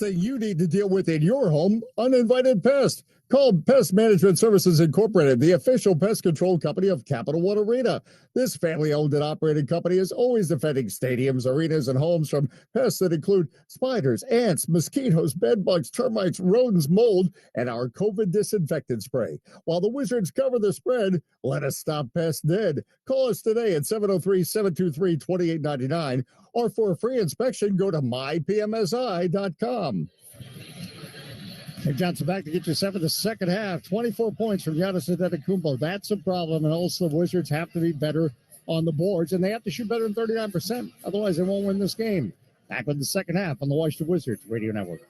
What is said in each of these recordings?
last thing you need to deal with in your home, uninvited pests. Call Pest Management Services Incorporated, the official pest control company of Capital One Arena. This family-owned and operated company is always defending stadiums, arenas, and homes from pests that include spiders, ants, mosquitoes, bedbugs, termites, rodents, mold, and our COVID disinfectant spray. While the Wizards cover the spread, let us stop pests dead. Call us today at 703-723-2899, or for a free inspection, go to mypmsi.com. And Johnson back to get you set for the second half. 24 points from Giannis Antetokounmpo. That's a problem, and also the Wizards have to be better on the boards, and they have to shoot better than 39%. Otherwise, they won't win this game. Back with the second half on the Washington Wizards Radio Network.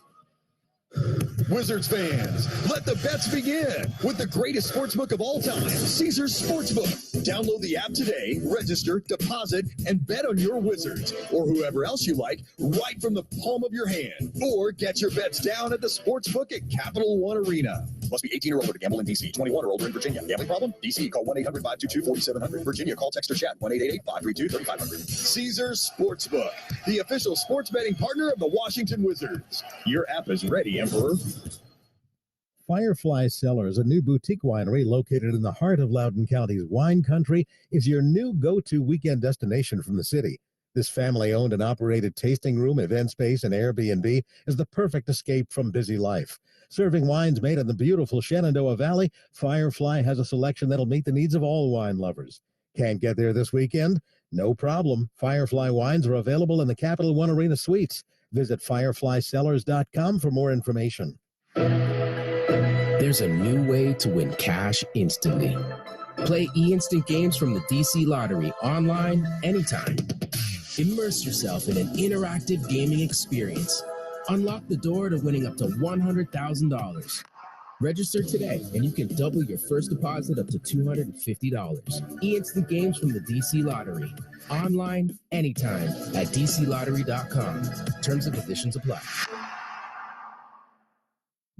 Wizards fans, let the bets begin with the greatest sportsbook of all time, Caesars Sportsbook. Download the app today, register, deposit, and bet on your Wizards or whoever else you like right from the palm of your hand. Or get your bets down at the Sportsbook at Capital One Arena. Must be 18 or older to gamble in D.C., 21 or older in Virginia. Gambling problem? D.C., call 1-800-522-4700. Virginia, call, text, or chat 1-888-532-3500. Caesars Sportsbook, the official sports betting partner of the Washington Wizards. Your app is ready, Emperor. Firefly Cellars, a new boutique winery located in the heart of Loudoun County's wine country, is your new go-to weekend destination from the city. This family-owned and operated tasting room, event space, and Airbnb is the perfect escape from busy life. Serving wines made in the beautiful Shenandoah Valley, Firefly has a selection that'll meet the needs of all wine lovers. Can't get there this weekend? No problem. Firefly wines are available in the Capital One Arena Suites. Visit fireflycellars.com for more information. There's a new way to win cash instantly. Play e-instant games from the DC Lottery online anytime. Immerse yourself in an interactive gaming experience. Unlock the door to winning up to $100,000. Register today and you can double your first deposit up to $250. E-instant games from the DC Lottery. Online anytime at DCLottery.com. Terms and conditions apply.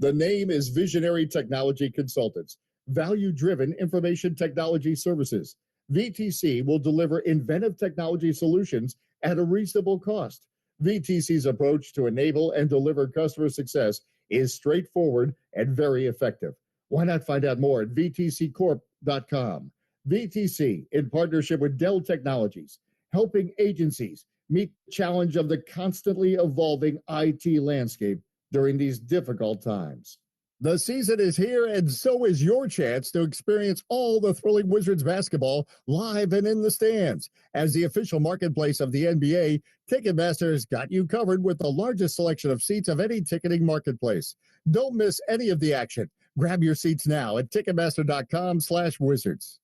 The name is Visionary Technology Consultants, value-driven information technology services. VTC will deliver inventive technology solutions at a reasonable cost. VTC's approach to enable and deliver customer success is straightforward and very effective. Why not find out more at VTCcorp.com? VTC, in partnership with Dell Technologies, helping agencies meet the challenge of the constantly evolving IT landscape during these difficult times. The season is here, and so is your chance to experience all the thrilling Wizards basketball live and in the stands. As the official marketplace of the NBA, Ticketmaster has got you covered with the largest selection of seats of any ticketing marketplace. Don't miss any of the action. Grab your seats now at Ticketmaster.com/Wizards.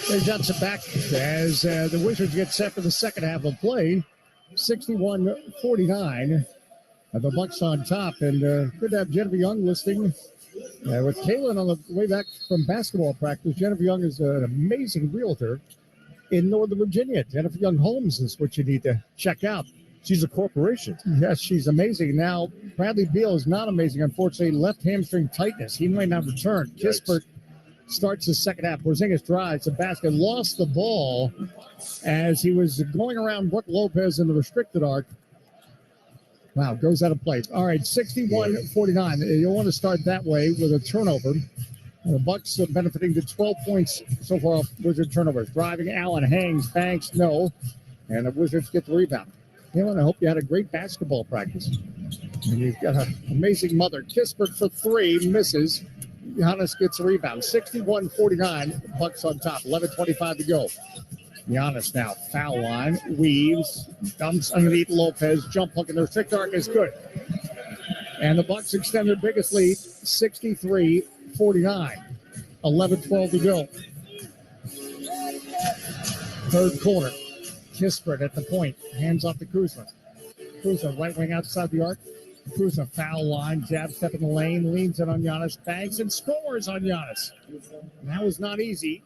There's Johnson back as the Wizards get set for the second half of play. 61-49. The Bucks on top. And good to have Jennifer Young listening with Kaylin on the way back from basketball practice. Jennifer Young is an amazing realtor in Northern Virginia. Jennifer Young Homes is what you need to check out. She's a corporation. Yes, she's amazing. Now, Bradley Beal is not amazing. Unfortunately, left hamstring tightness. He might not return. Kispert starts the second half. Porzingis drives the basket, lost the ball as he was going around Brook Lopez in the restricted arc. Wow, goes out of place. All right, 61-49. You'll want to start that way with a turnover. The Bucks are benefiting to 12 points so far off Wizard turnovers. Driving, Allen hangs, Banks, no. And the Wizards get the rebound. I hope you had a great basketball practice. And you've got an amazing mother. Kispert for three, misses. Giannis gets a rebound. 61-49, Bucks on top. 11:25 to go. Giannis now, foul line, weaves, dumps underneath Lopez, jump hook in the restrict arc is good. And the Bucks extend their biggest lead, 63-49. 11:12 to go. Third quarter. Kispert at the point, hands off to Kuzma. Kuzma, right wing outside the arc. Kuzma, foul line, jab step in the lane, leans in on Giannis, bangs and scores on Giannis. And that was not easy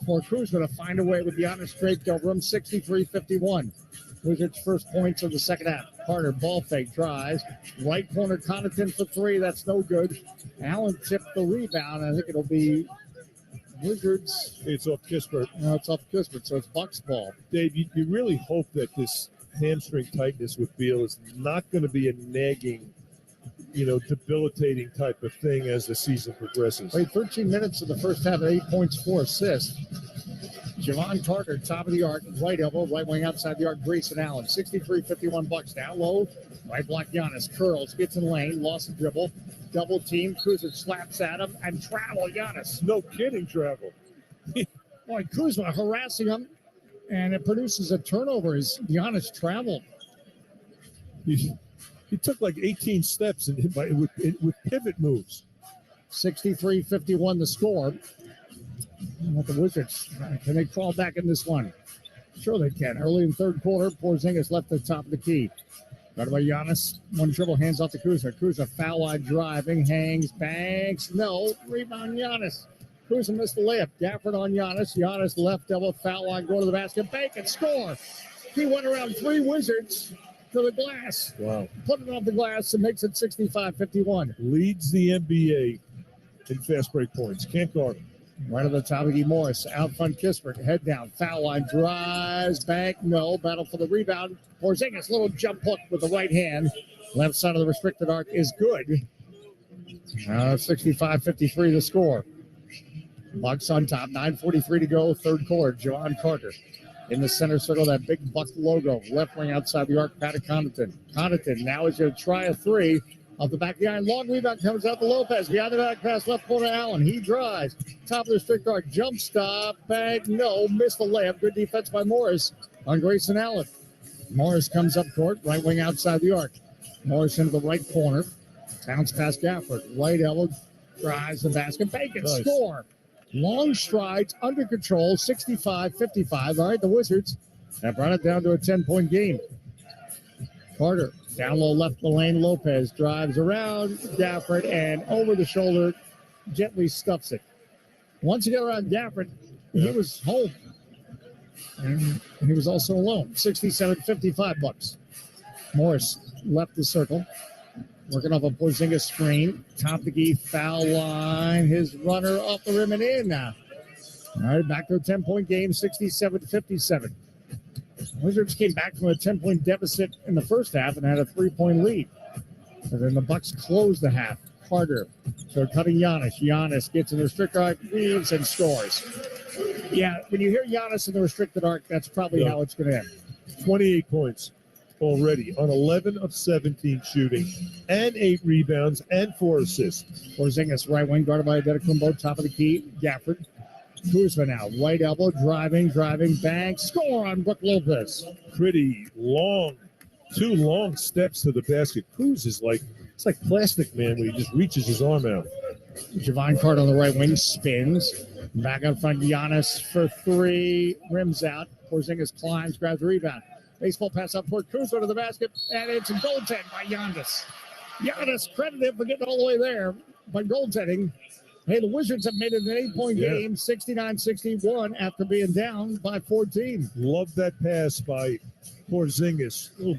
for Kuzma to find a way with Giannis draped over him, 63-51. Wizards' first points of the second half. Carter, ball fake, drives. Right corner, Connaughton for three, that's no good. Allen tipped the rebound. I think it'll be Wizards. It's off Kispert. No, it's off Kispert, so it's Bucks ball. Dave, you really hope that this hamstring tightness with Beal is not going to be a nagging, debilitating type of thing as the season progresses. Played 13 minutes in the first half, 8 points, 4 assists. Javon Carter, top of the arc, right elbow, right wing outside the arc, Grayson Allen, 63-51 Bucks. Down low, right block Giannis, curls, gets in lane, lost the dribble, double team, Kuzma slaps at him, and travel Giannis. No kidding, travel. Boy, Kuzma harassing him, and it produces a turnover as Giannis traveled. He took like 18 steps with pivot moves. 63-51 the score. What the Wizards, can they crawl back in this one? Sure they can. Early in the third quarter, Porzingis left the top of the key. Right by Giannis. One dribble, hands off to Kuzma. Kuzma foul line driving, hangs, banks. No, rebound Giannis. Kuzma missed the layup. Gafford on Giannis. Giannis left elbow, foul line, go to the basket, bank and score. He went around 3 Wizards to the glass. Wow. Put it off the glass and makes it 65-51. Leads the NBA in fast break points. Can't guard him. Right on the top of E. Morris. Out front, Kispert. Head down. Foul line. Drives. Bank. No. Battle for the rebound. Porzingis. Little jump hook with the right hand. Left side of the restricted arc is good. 65-53 the score. Bucks on top. 9:43 to go. Third quarter. Javon Carter in the center circle. That big Buck logo. Left wing outside the arc. Pat Connaughton. Connaughton now is going to try a three. Off the back of the iron, long rebound comes out to Lopez. Behind the back pass, left corner, Allen. He drives. Top of the strict arc, jump stop, bag, no, missed the layup. Good defense by Morris on Grayson Allen. Morris comes up court, right wing outside the arc. Morris into the right corner. Bounce past Gafford. Right elbow, drives the basket, bacon, Nice. Score. Long strides, under control, 65-55. All right, the Wizards have brought it down to a 10-point game. Carter. Down low left the lane, Lopez drives around Gafford and over the shoulder, gently stuffs it. Once you get around Gafford, he was home. And he was also alone. 67-55 Bucks. Morris left the circle. Working off a Porzingis screen. Top of the key, foul line. His runner off the rim and in now. All right, back to a 10-point game, 67-57. Wizards came back from a 10-point deficit in the first half and had a 3-point lead. And then the Bucks closed the half. Carter, so cutting Giannis. Giannis gets in the restricted arc, leaves and scores. Yeah, when you hear Giannis in the restricted arc, that's probably how it's going to end. 28 points already on 11 of 17 shooting and 8 rebounds and 4 assists. Porzingis, right wing, guarded by Adetokounmpo, top of the key. Gafford. Kuzma now, right elbow, driving, bang, score on Brook Lopez. Pretty long, 2 long steps to the basket. Kuz is it's like Plastic Man when he just reaches his arm out. Javon Carter on the right wing, spins. Back up front, Giannis for 3, rims out. Porzingis climbs, grabs the rebound. Baseball pass up toward Kuzma to the basket, and it's a goaltend by Giannis. Giannis credited for getting all the way there, but goaltending. Hey, the Wizards have made it an 8-point game, 69-61 after being down by 14. Love that pass by Porzingis. Little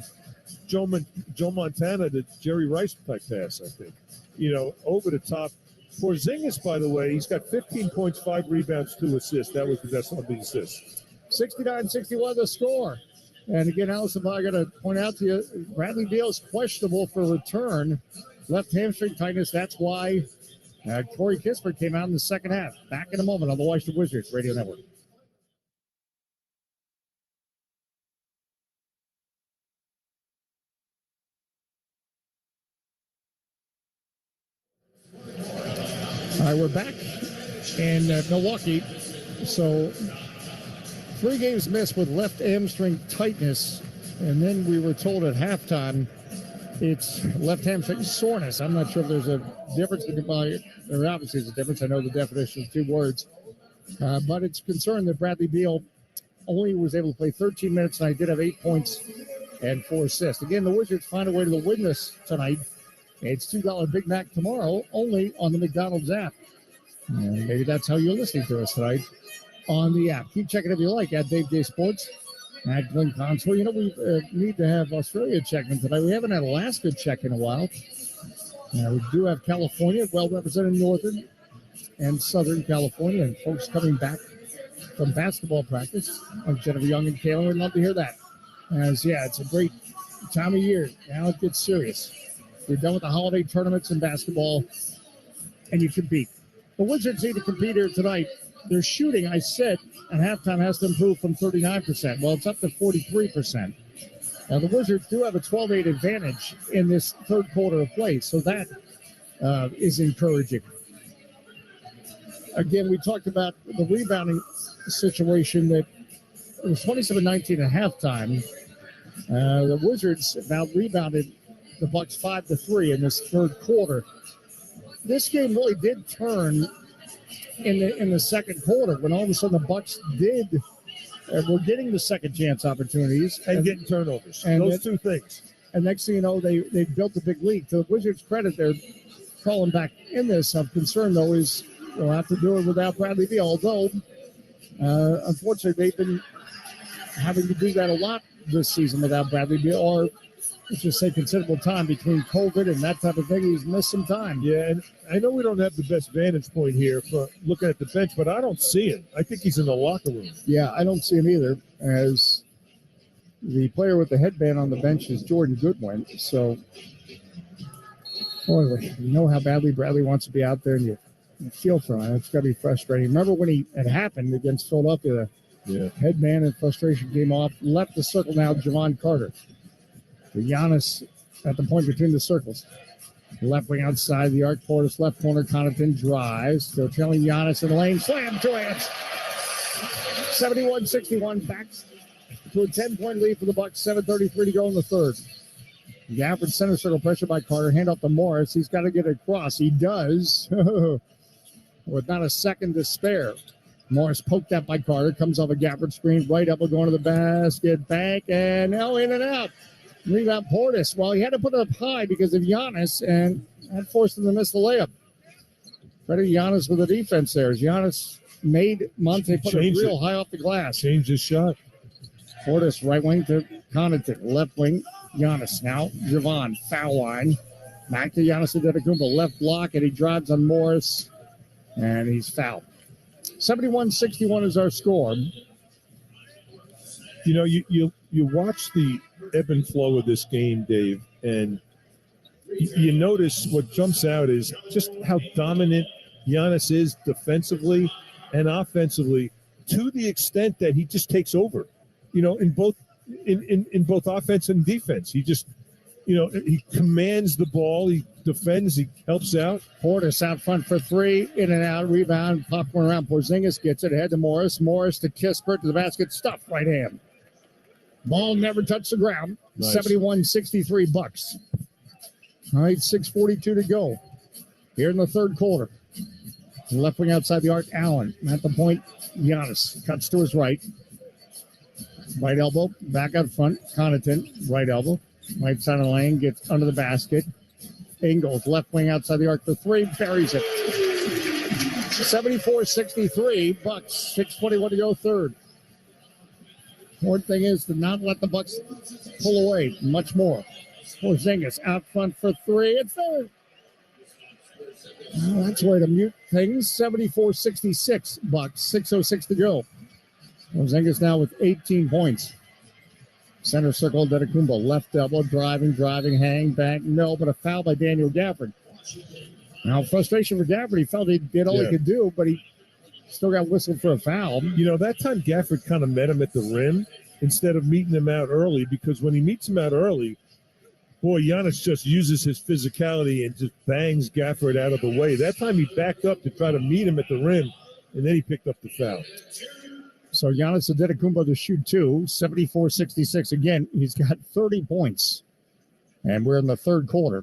Joe Montana to Jerry Rice type pass, I think. Over the top. Porzingis, by the way, he's got 15 points, 5 rebounds, 2 assists. That was the best one of the assists. 69-61 the score. And again, Allison, I got to point out to you, Bradley Beal is questionable for return. Left hamstring tightness. That's why Corey Kispert came out in the second half. Back in a moment on the Washington Wizards Radio Network. All right, we're back in Milwaukee. So 3 games missed with left hamstring tightness. And then we were told at halftime it's left hamstring soreness. I'm not sure if there's a difference. There obviously is a difference. I know the definition of 2 words. But it's concerned that Bradley Beal only was able to play 13 minutes, and I did have 8 points and 4 assists. Again, the Wizards find a way to the win this tonight. It's $2 Big Mac tomorrow, only on the McDonald's app. And maybe that's how you're listening to us tonight on the app. Keep checking if you like at Dave J Sports. At Glenn Console. We need to have Australia check in tonight. We haven't had Alaska check in a while. We do have California, well represented Northern, and Southern California, and folks coming back from basketball practice, like Jennifer Young and Kaylin. We'd love to hear that. As it's a great time of year. Now it gets serious. You're done with the holiday tournaments in basketball, and you compete. The Wizards need to compete here tonight. Their shooting, I said, at halftime has to improve from 39%. Well, it's up to 43%. Now, the Wizards do have a 12-8 advantage in this third quarter of play, so that is encouraging. Again, we talked about the rebounding situation that it was 27-19 at halftime. The Wizards now rebounded the Bucks 5-3 in this third quarter. This game really did turn in the second quarter when all of a sudden the Bucks were getting the second chance opportunities and getting turnovers. And those two things. And next thing you know, they built a big lead. To the Wizards' credit, they're falling back in this. I'm concerned, though, is they'll have to do it without Bradley Beal. Although, unfortunately, they've been having to do that a lot this season without Bradley Beal, or let's just say considerable time between COVID and that type of thing. He's missed some time. Yeah, and I know we don't have the best vantage point here for looking at the bench, but I don't see him. I think he's in the locker room. Yeah, I don't see him either, as the player with the headband on the bench is Jordan Goodwin. So, boy, you know how badly Bradley wants to be out there, and you feel for him. It's got to be frustrating. Remember when it happened against Philadelphia? Yeah. Headband and frustration came off. Left the circle now, Javon Carter. For Giannis at the point between the circles. Left wing outside the arc. Portis left corner. Connaughton drives. Still trailing Giannis in the lane. Slam to it. 71-61. Back to a 10-point lead for the Bucks. 7:33 to go in the third. Gafford center circle pressure by Carter. Hand off to Morris. He's got to get it across. He does. With not a second to spare. Morris poked that by Carter. Comes off a Gafford screen. Right up, going to the basket. Bank, and now in and out. Rebound Portis. Well, he had to put it up high because of Giannis, and that forced him to miss the layup. Credit Giannis with the defense there. Giannis made Monte put it real high off the glass. Changed his shot. Portis, right wing to Connaughton. Left wing, Giannis. Now, Javon, foul line. Back to Giannis Antetokounmpo. Left block, and he drives on Morris, and he's fouled. 71-61 is our score. You know, you watch the ebb and flow of this game, Dave, and you notice what jumps out is just how dominant Giannis is defensively and offensively, to the extent that he just takes over. You know, in both offense and defense, he just, he commands the ball, he defends, he helps out. Portis out front for three, in and out, rebound, popcorn around. Porzingis gets it ahead to Morris. Morris to Kispert to the basket, stuffed right hand. Ball never touched the ground. Nice. 71-63 Bucks. All right, 6:42 to go here in the third quarter. Left wing outside the arc, Allen. At the point, Giannis cuts to his right. Right elbow, back out front. Connaughton, right elbow. Right side of the lane, gets under the basket. Ingles, left wing outside the arc for three, buries it. 74-63 Bucks. 6:21 to go third. Important thing is to not let the Bucks pull away much more. Porzingis out front for three. It's there. Well, that's where to mute things. 74-66 Bucks. 6:06 to go. Porzingis now with 18 points. Center circle, Antetokounmpo. Left elbow, driving, hang, back. No, but a foul by Daniel Gafford. Now, frustration for Gafford. He felt he did all he could do, but he still got whistled for a foul. That time Gafford kind of met him at the rim instead of meeting him out early, because when he meets him out early, boy, Giannis just uses his physicality and just bangs Gafford out of the way. That time he backed up to try to meet him at the rim, and then he picked up the foul. So Giannis Antetokounmpo to shoot two, 74-66. Again, he's got 30 points. And we're in the third quarter.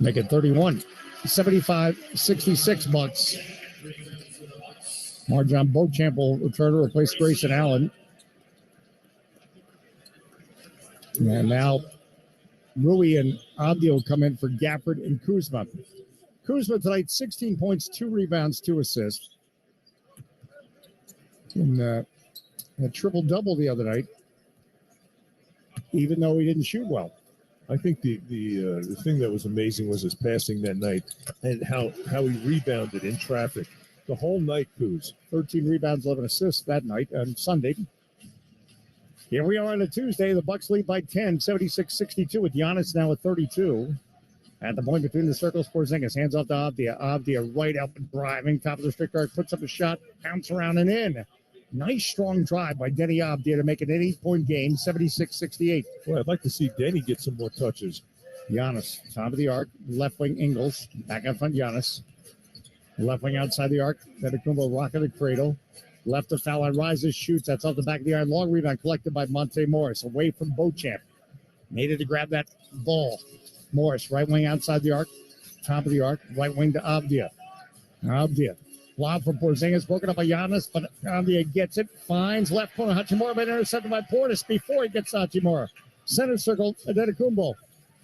Make it 31. 75-66 Bucks. Marjon Beauchamp will return to replace Grayson Allen. And now Rui and Abdi come in for Gafford and Kuzma. Kuzma tonight, 16 points, 2 rebounds, 2 assists. And a triple-double the other night, even though he didn't shoot well. I think the thing that was amazing was his passing that night and how he rebounded in traffic the whole night, Kuz. 13 rebounds, 11 assists that night on Sunday. Here we are on a Tuesday. The Bucks lead by 10, 76-62 with Giannis now at 32. At the point between the circles, Porzingis hands off to Avdia. Avdia right up and driving, top of the strict guard, puts up a shot, bounce around and in. Nice strong drive by Denny Avdia to make it an 8-point game, 76-68. Well, I'd like to see Denny get some more touches. Giannis, top of the arc, left wing Ingles, back out front Giannis. Left wing outside the arc, Antetokounmpo rocking the cradle. Left of foul line, rises, shoots. That's off the back of the iron. Long rebound collected by Monte Morris, away from Beauchamp. Needed to grab that ball. Morris, right wing outside the arc, top of the arc, right wing to Avdia. Avdia, lob from Porzingis, broken up by Giannis, but Avdia gets it, finds left corner, Hachimura, but intercepted by Portis before he gets Hachimura. Center circle, Antetokounmpo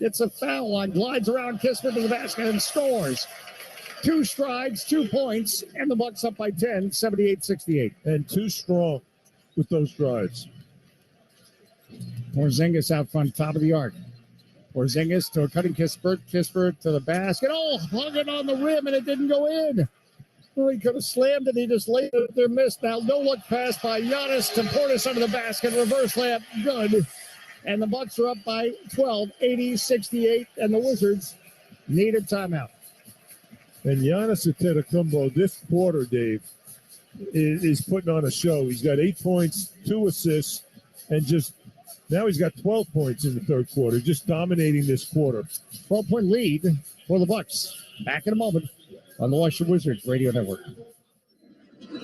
gets a foul line, glides around Kispert to the basket and scores. 2 strides, 2 points, and the Bucks up by 10, 78-68. And too strong with those drives. Porzingis out front, top of the arc. Porzingis to a cutting Kispert. Kispert to the basket. Oh, hung it on the rim, and it didn't go in. Well, he could have slammed it. He just laid it there, missed. Now, no look pass by Giannis to Portis under the basket. Reverse layup, good. And the Bucks are up by 12, 80-68, and the Wizards need a timeout. And Giannis Antetokounmpo this quarter, Dave, is putting on a show. He's got 8 points, 2 assists, and just now he's got 12 points in the third quarter, just dominating this quarter. 12-point lead for the Bucks. Back in a moment on the Washington Wizards Radio Network.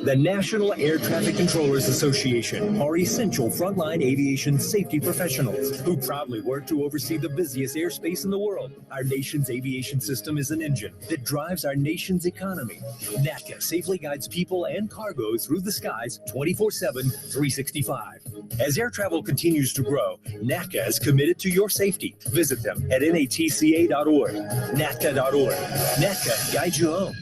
The National Air Traffic Controllers Association are essential frontline aviation safety professionals who proudly work to oversee the busiest airspace in the world. Our nation's aviation system is an engine that drives our nation's economy. NATCA safely guides people and cargo through the skies 24/7, 365. As air travel continues to grow, NATCA is committed to your safety. Visit them at natca.org, natca.org. NATCA guides you home.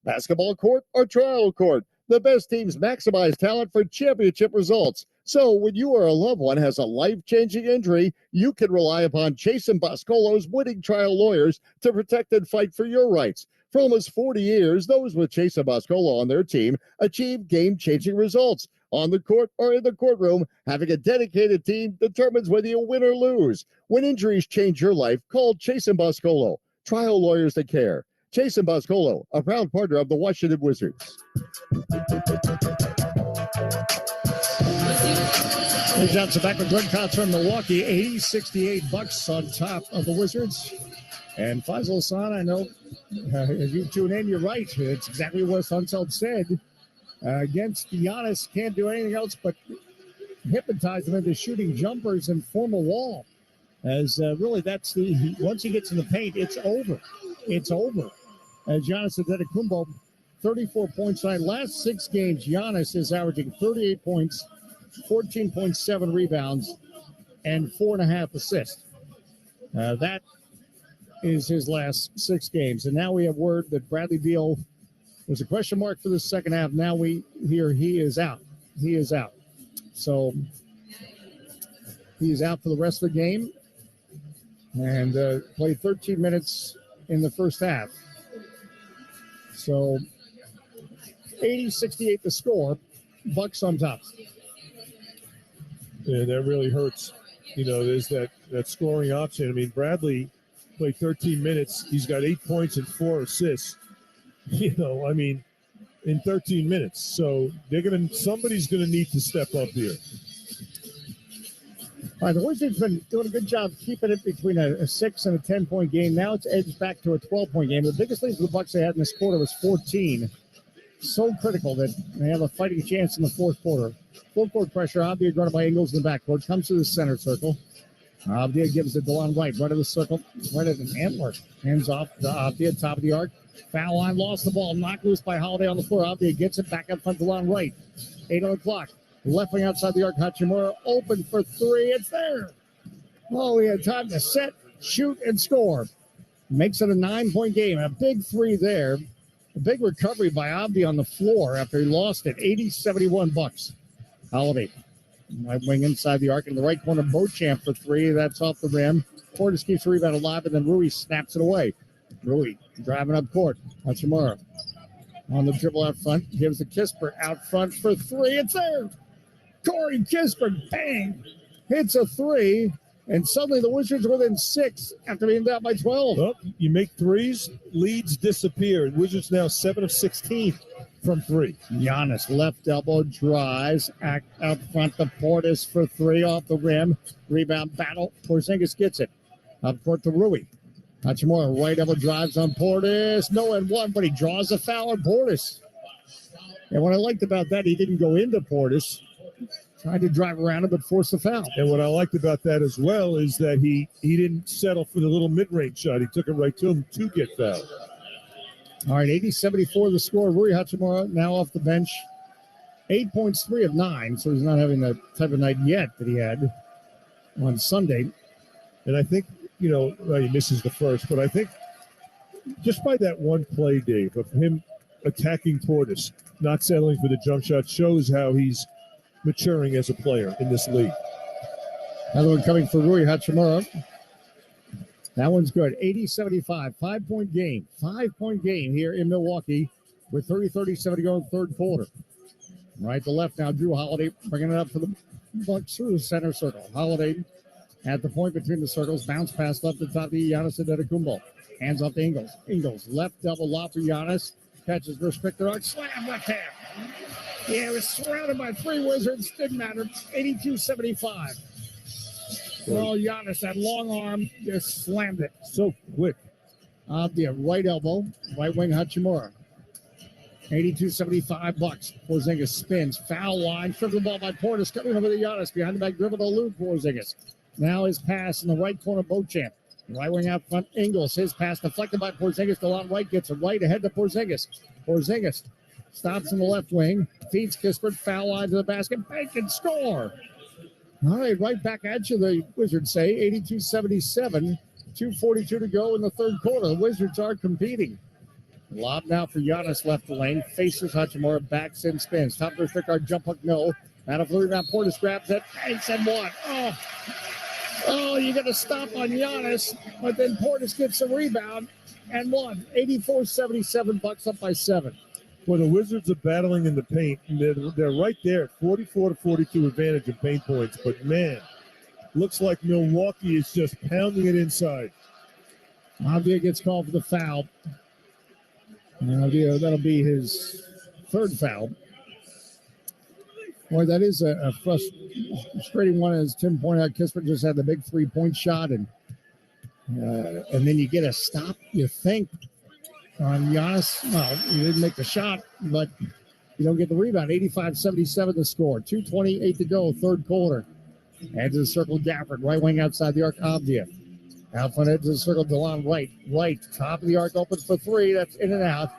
Basketball court or trial court? The best teams maximize talent for championship results. So when you or a loved one has a life-changing injury, you can rely upon Chasen Boscolo's winning trial lawyers to protect and fight for your rights. For almost 40 years, those with Chasen Boscolo on their team achieve game-changing results. On the court or in the courtroom, having a dedicated team determines whether you win or lose. When injuries change your life, call Chasen Boscolo. Trial lawyers that care. Chasen Boscolo, a proud partner of the Washington Wizards. Hey, Johnson back with Greg Kotzer in Milwaukee. 80-68 Bucks on top of the Wizards. And Faisal Hassan, I know as you tune in, you're right. It's exactly what Unseld said. Against Giannis, can't do anything else but hypnotize him into shooting jumpers and form a wall. As really, that's once he gets in the paint, it's over. It's over. As Giannis Antetokounmpo, 34 points tonight. Last 6 games, Giannis is averaging 38 points, 14.7 rebounds, and 4.5 assists. That is his last 6 games. And now we have word that Bradley Beal was a question mark for the second half. Now we hear he is out. He is out. So he is out for the rest of the game and played 13 minutes in the first half. So 80-68 the score. Bucks on top. Yeah, that really hurts. You know, there's that scoring option. I mean, Bradley played 13 minutes. He's got 8 points and 4 assists. You know, I mean, in 13 minutes. So somebody's gonna need to step up here. All right, the Wizards been doing a good job keeping it between a 6 and a 10-point game. Now it's edged back to a 12-point game. The biggest lead for the Bucks they had in this quarter was 14. So critical that they have a fighting chance in the fourth quarter. Full court pressure. Avdia guarded by Ingles in the backcourt. Comes to the center circle. Avdia gives it to DeLon Wright. Right of the circle. Right at an antler. Hands off to Avdia. Top of the arc. Foul line. Lost the ball. Knocked loose by Holiday on the floor. Avdia gets it back up front. DeLon Wright. 8 on the clock. Left wing outside the arc. Hachimura open for 3. It's there. Oh, he had time to set, shoot, and score. Makes it a 9-point game. A big 3 there. A big recovery by Avdia on the floor after he lost it. 80-71 Bucks. Holiday Right wing inside the arc in the right corner. Beauchamp for three. That's off the rim. Portis keeps the rebound alive, and then Rui snaps it away. Rui driving up court. Hachimura on the dribble out front. Gives the Kispert out front for three. It's there. Corey Kispert, bang, hits a three. And suddenly the Wizards are within 6 after being down by 12. Well, you make threes, leads disappear. Wizards now 7 of 16 from three. Giannis left elbow drives out front to Portis for three off the rim. Rebound battle. Porzingis gets it. Up court to Rui. Hachimura right elbow drives on Portis. No and one, but he draws a foul on Portis. And what I liked about that, he didn't go into Portis. Tried to drive around him, but forced a foul. And what I liked about that as well is that he didn't settle for the little mid-range shot. He took it right to him to get fouled. All right, 80-74 the score. Rui Hachimura now off the bench. 8 points, 3 of 9, so he's not having the type of night yet that he had on Sunday. And I think, well, he misses the first, but I think just by that one play, Dave, of him attacking Portis, not settling for the jump shot, shows how he's maturing as a player in this league. Another one coming for Rui Hachimura. That one's good. 80-75, 5-point game. 5-point game here in Milwaukee with 30-37 to go in the third quarter. Right to left now, Drew Holiday bringing it up for the Bucks through the center circle. Holiday at the point between the circles. Bounce pass left to top of Giannis Antetokounmpo. Hands off to Ingles. Ingles left double lob for Giannis. Catches restricted arc. Slam left hand. Yeah, it was surrounded by 3 Wizards. Didn't matter. 82-75. Well, Giannis, that long arm, just slammed it. So quick. The right elbow, right wing Hachimura. 82-75 Bucks. Porzingis spins. Foul line. Stripped the ball by Portis. Coming over to Giannis. Behind the back dribble to Lou Porzingis. Now his pass in the right corner, Beauchamp. Right wing out front, Ingles. His pass deflected by Porzingis. Delon Wright gets it right ahead to Porzingis. Porzingis stops in the left wing. Feeds Kispert. Foul line to the basket. Bank and score. All right back at you, the Wizards say. 82-77. 2:42 to go in the third quarter. The Wizards are competing. Lob now for Giannis left the lane. Faces Hachimura. Backs in, spins. Top of the stick guard. Jump hook, no. Out of rebound. Portis grabs it. Banks and one. Oh, you got to stop on Giannis. But then Portis gets a rebound and one. 84-77. Bucks up by 7. Well, the Wizards are battling in the paint. And they're right there, 44-42 advantage in paint points. But, man, looks like Milwaukee is just pounding it inside. Avdia gets called for the foul. That'll be his third foul. Boy, that is a frustrating one, as Tim pointed out. Kispert just had the big 3-point shot, and then you get a stop, you think, on Giannis. Well, you didn't make the shot, but you don't get the rebound. 85-77 the score. 2:28 to go, third quarter. Edge of the circle, Gafford. Right wing outside the arc, Avdia. Out front edge of the circle, DeLon Wright. Right, top of the arc, open for 3. That's in and out.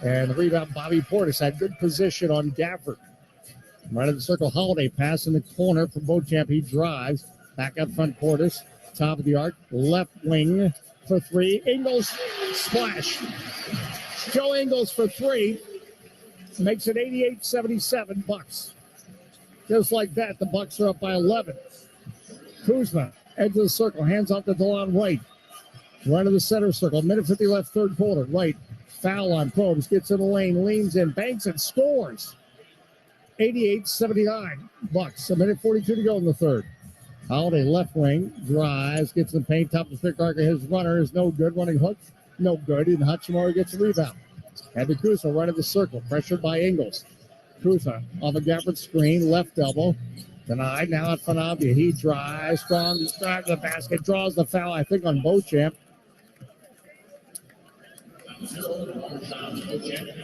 And the rebound, Bobby Portis had good position on Gafford. Right of the circle, Holiday pass in the corner for Beauchamp. He drives. Back up front, Portis. Top of the arc, left wing for 3. Ingles, splash. Joe Ingles for 3. Makes it 88-77 Bucks. Just like that, the Bucks are up by 11. Kuzma, edge of the circle, hands off to DeLon Wright. Right of the center circle, minute 50 left, third quarter. Wright, foul on Probes, gets in the lane, leans in, banks and scores. 88-79 Bucks. A minute 42 to go in the third. Holiday left wing, drives, gets in the paint, top of the pick arc. His runner is no good. Running hook, no good. And Hachimura gets a rebound. And the Kuzma right of the circle, pressured by Ingles. Kuzma off a Gafford screen, left elbow. Denied, now out front of you. He drives, strong, drives the basket, draws the foul, I think, on Beauchamp.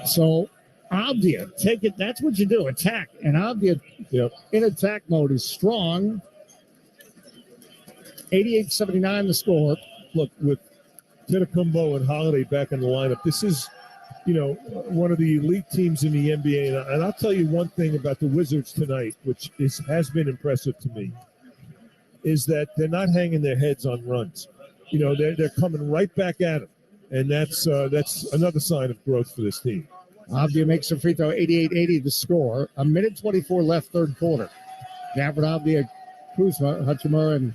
So, Avdia, take it. That's what you do, attack. And Avdia, in attack mode, is strong. 88-79 the score. Look, with Antetokounmpo and Holiday back in the lineup, this is, one of the elite teams in the NBA. And I'll tell you one thing about the Wizards tonight, which has been impressive to me, is that they're not hanging their heads on runs. They're coming right back at them. And that's another sign of growth for this team. Avdia makes a free throw, 88-80 the score. A minute 24 left, third quarter. Gafford, Avdia, Kuzma, Hachimura, and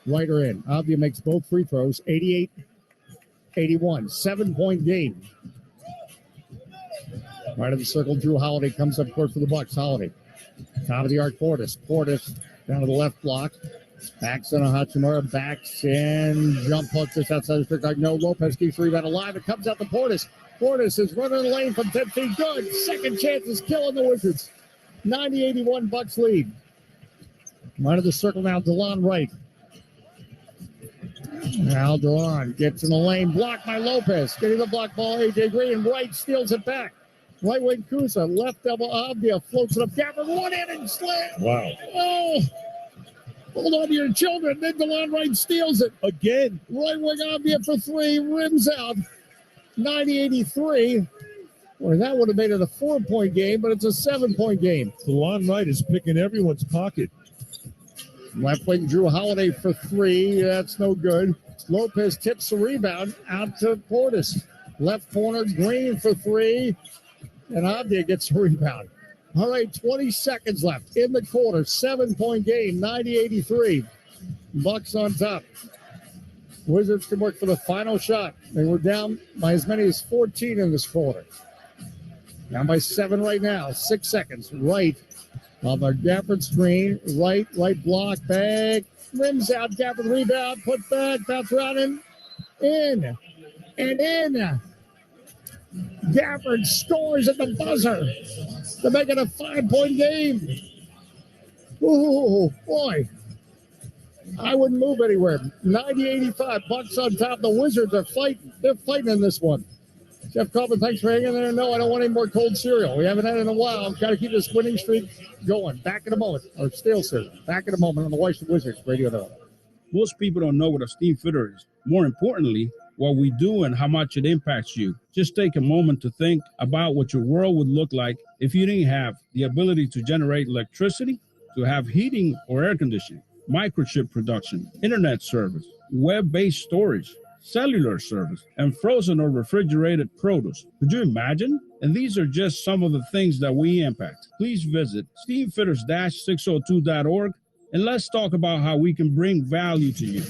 Wright are in. Avdia makes both free throws, 88-81, 7-point game. Right of the circle, Drew Holiday comes up court for the Bucks. Holiday, top of the arc, Portis. Portis down to the left block. Backs on a Hachimura, backs and jump hook just outside the strike. No, Lopez keeps rebound alive. It comes out to Portis. Portis is running the lane from 10 feet. Good. Second chance is killing the Wizards. 90-81 Bucks lead. Right of the circle now, DeLon Wright. Now DeLon gets in the lane, blocked by Lopez. Getting the block ball, AJ Green. Wright steals it back. Right wing Kuzma, left double Avdia, floats it up. Gafford, one-handed slam. Wow. Oh, hold on to your children. Then DeLon Wright steals it. Again. Right wing Avdia for three, rims out. 90-83. Well, that would have made it a 4-point game, but it's a 7-point game. DeLon Wright is picking everyone's pocket. Left wing Drew Holiday for three. That's no good. Lopez tips the rebound out to Portis. Left corner, Green for three. And Avdia gets the rebound. All right, 20 seconds left in the quarter. 7-point game, 90-83. Bucks on top. Wizards can work for the final shot. They were down by as many as 14 in this quarter. Down by 7 right now. 6 seconds. Right on the Gafford screen. Right block, back. Rims out. Gafford rebound. Put back. Bounce around and in. And in. Gafford scores at the buzzer to make it a 5-point game. Oh, boy. I wouldn't move anywhere. 90-85. Bucks on top. The Wizards are fighting. They're fighting in this one. Jeff Coleman, thanks for hanging there. No, I don't want any more cold cereal. We haven't had it in a while. Got to keep this winning streak going. Back in a moment. Or stale cereal. Back in a moment on the Washington Wizards Radio Network. Most people don't know what a steam fitter is. More importantly, what we do and how much it impacts you. Just take a moment to think about what your world would look like if you didn't have the ability to generate electricity, to have heating or air conditioning, microchip production, internet service, web-based storage, cellular service, and frozen or refrigerated produce. Could you imagine? And these are just some of the things that we impact. Please visit steamfitters-602.org and let's talk about how we can bring value to you.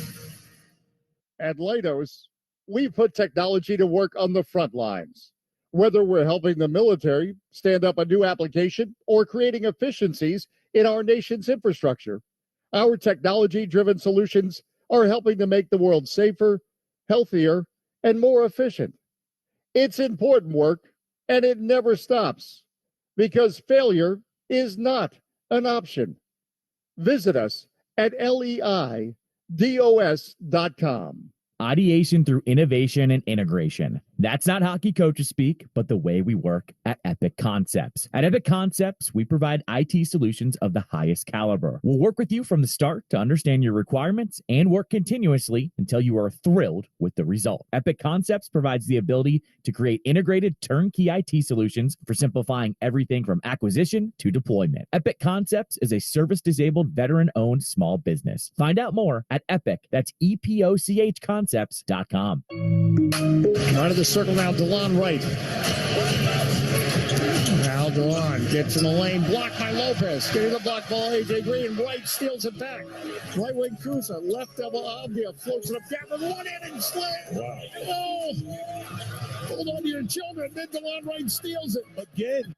At Leidos, we put technology to work on the front lines. Whether we're helping the military stand up a new application or creating efficiencies in our nation's infrastructure, our technology-driven solutions are helping to make the world safer, healthier, and more efficient. It's important work, and it never stops, because failure is not an option. Visit us at leidos.com. Ideation through innovation and integration. That's not hockey coaches speak, but the way we work at Epic Concepts. At Epic Concepts, we provide IT solutions of the highest caliber. We'll work with you from the start to understand your requirements and work continuously until you are thrilled with the result. Epic Concepts provides the ability to create integrated turnkey IT solutions for simplifying everything from acquisition to deployment. Epic Concepts is a service-disabled, veteran-owned small business. Find out more at Epic. That's EPOCH Concepts.com. Out of the circle now, DeLon Wright. Now DeLon gets in the lane, blocked by Lopez. Getting the block ball, AJ Green. Wright steals it back. Right wing Kuzma, left double Avdia, floats it up. Gafford, one-handed slam. Wow. Oh, hold on to your children. Then DeLon Wright steals it. Again.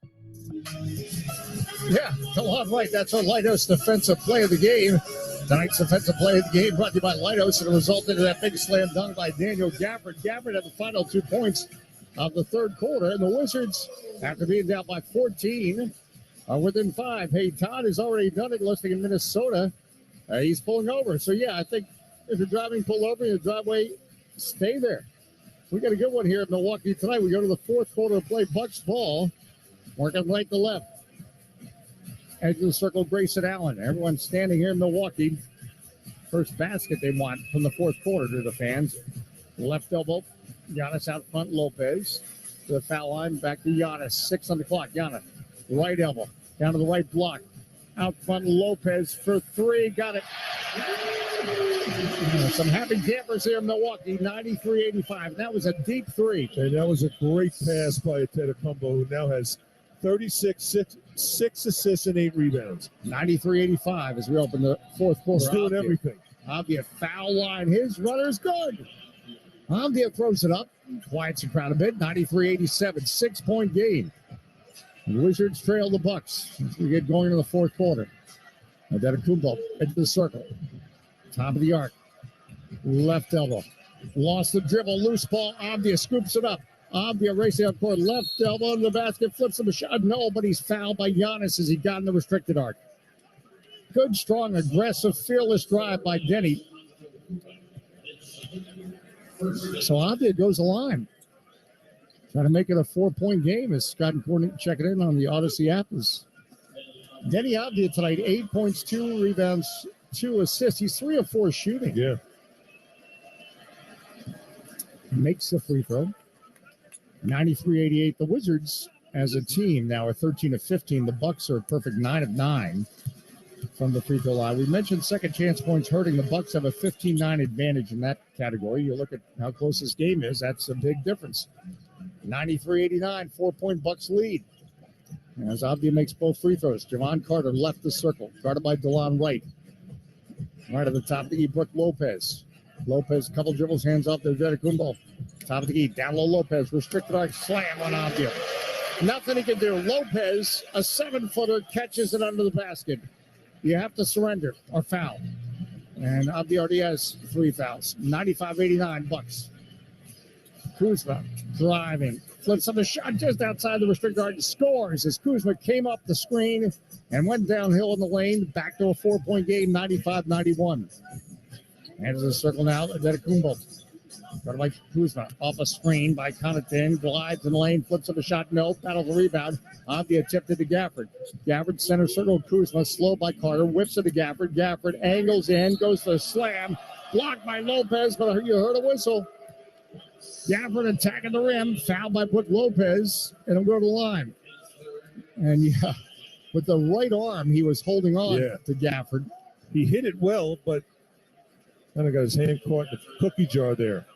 Yeah, DeLon Wright. That's our Leidos defensive play of the game. Tonight's defensive play of the game brought to you by Leidos, and it resulted in that big slam dunk by Daniel Gafford. Gafford had the final 2 points of the third quarter, and the Wizards, after being down by 14, are within 5. Hey, Todd has already done it, listing in Minnesota. He's pulling over. So, yeah, I think if you're driving, pull over. In the driveway, stay there. We got a good one here in Milwaukee tonight. We go to the fourth quarter to play Bucks ball. Working right to left. Edge of the circle, Grayson Allen. Everyone's standing here in Milwaukee. First basket they want from the fourth quarter to the fans. Left elbow, Giannis out front, Lopez. To the foul line, back to Giannis. 6 on the clock, Giannis. Right elbow, down to the right block. Out front, Lopez for 3. Got it. Some happy campers here in Milwaukee, 93-85. That was a deep 3. And that was a great pass by Antetokounmpo, who now has 36, six assists, and 8 rebounds. 93-85 as we open the fourth quarter. He's doing Avdia. everything. Avdia foul line. His runner's good. Avdia throws it up. Quiets the crowd a bit. 93-87. 6-point game. The Wizards trail the Bucks as we get going into the fourth quarter. Antetokounmpo into the circle. Top of the arc. Left elbow. Lost the dribble. Loose ball. Avdia scoops it up. Avdia racing up court. Left elbow in the basket. Flips him a shot. No, but he's fouled by Giannis as he got in the restricted arc. Good, strong, aggressive, fearless drive by Denny. So Avdia goes the line. Trying to make it a 4-point game as Scott and Courtney check it in on the Odyssey app. Denny Avdia tonight, 8 points, 2 rebounds, 2 assists. He's 3 of 4 shooting. Yeah. Makes the free throw. 93-88. The Wizards as a team now are 13 of 15. The Bucks are a perfect 9 of 9 from the free throw line. We mentioned second chance points hurting. The Bucks have a 15-9 advantage in that category. You look at how close this game is, that's a big difference. 93-89, 4-point Bucks lead. As Avdia makes both free throws. Javon Carter left the circle, guarded by DeLon Wright. Right at the top of the key, Brook Lopez. Lopez, couple dribbles, hands off to Antetokounmpo. Top of the key, down low Lopez, restricted arc, slam on Avdia. Nothing he can do. Lopez, a 7-footer, catches it under the basket. You have to surrender or foul. And Avdia already has 3 fouls. 95-89 Bucks. Kuzma driving. Flips up a shot just outside the restricted arc. Scores as Kuzma came up the screen and went downhill in the lane. Back to a 4-point game, 95-91. Enters the circle now. Antetokounmpo. Guarded by Kuzma. Off a screen by Connaughton. Glides in the lane. Flips up a shot. No. Battle the rebound. Avdia tipped it to Gafford. Gafford center circle. Kuzma slow by Carter. Whips it to Gafford. Gafford angles in. Goes for a slam. Blocked by Lopez, but you heard a whistle. Gafford attacking the rim. Fouled by Brook Lopez. And he'll go to the line. And yeah, with the right arm, he was holding on to Gafford. He hit it well, but kind of got his hand caught in the cookie jar there.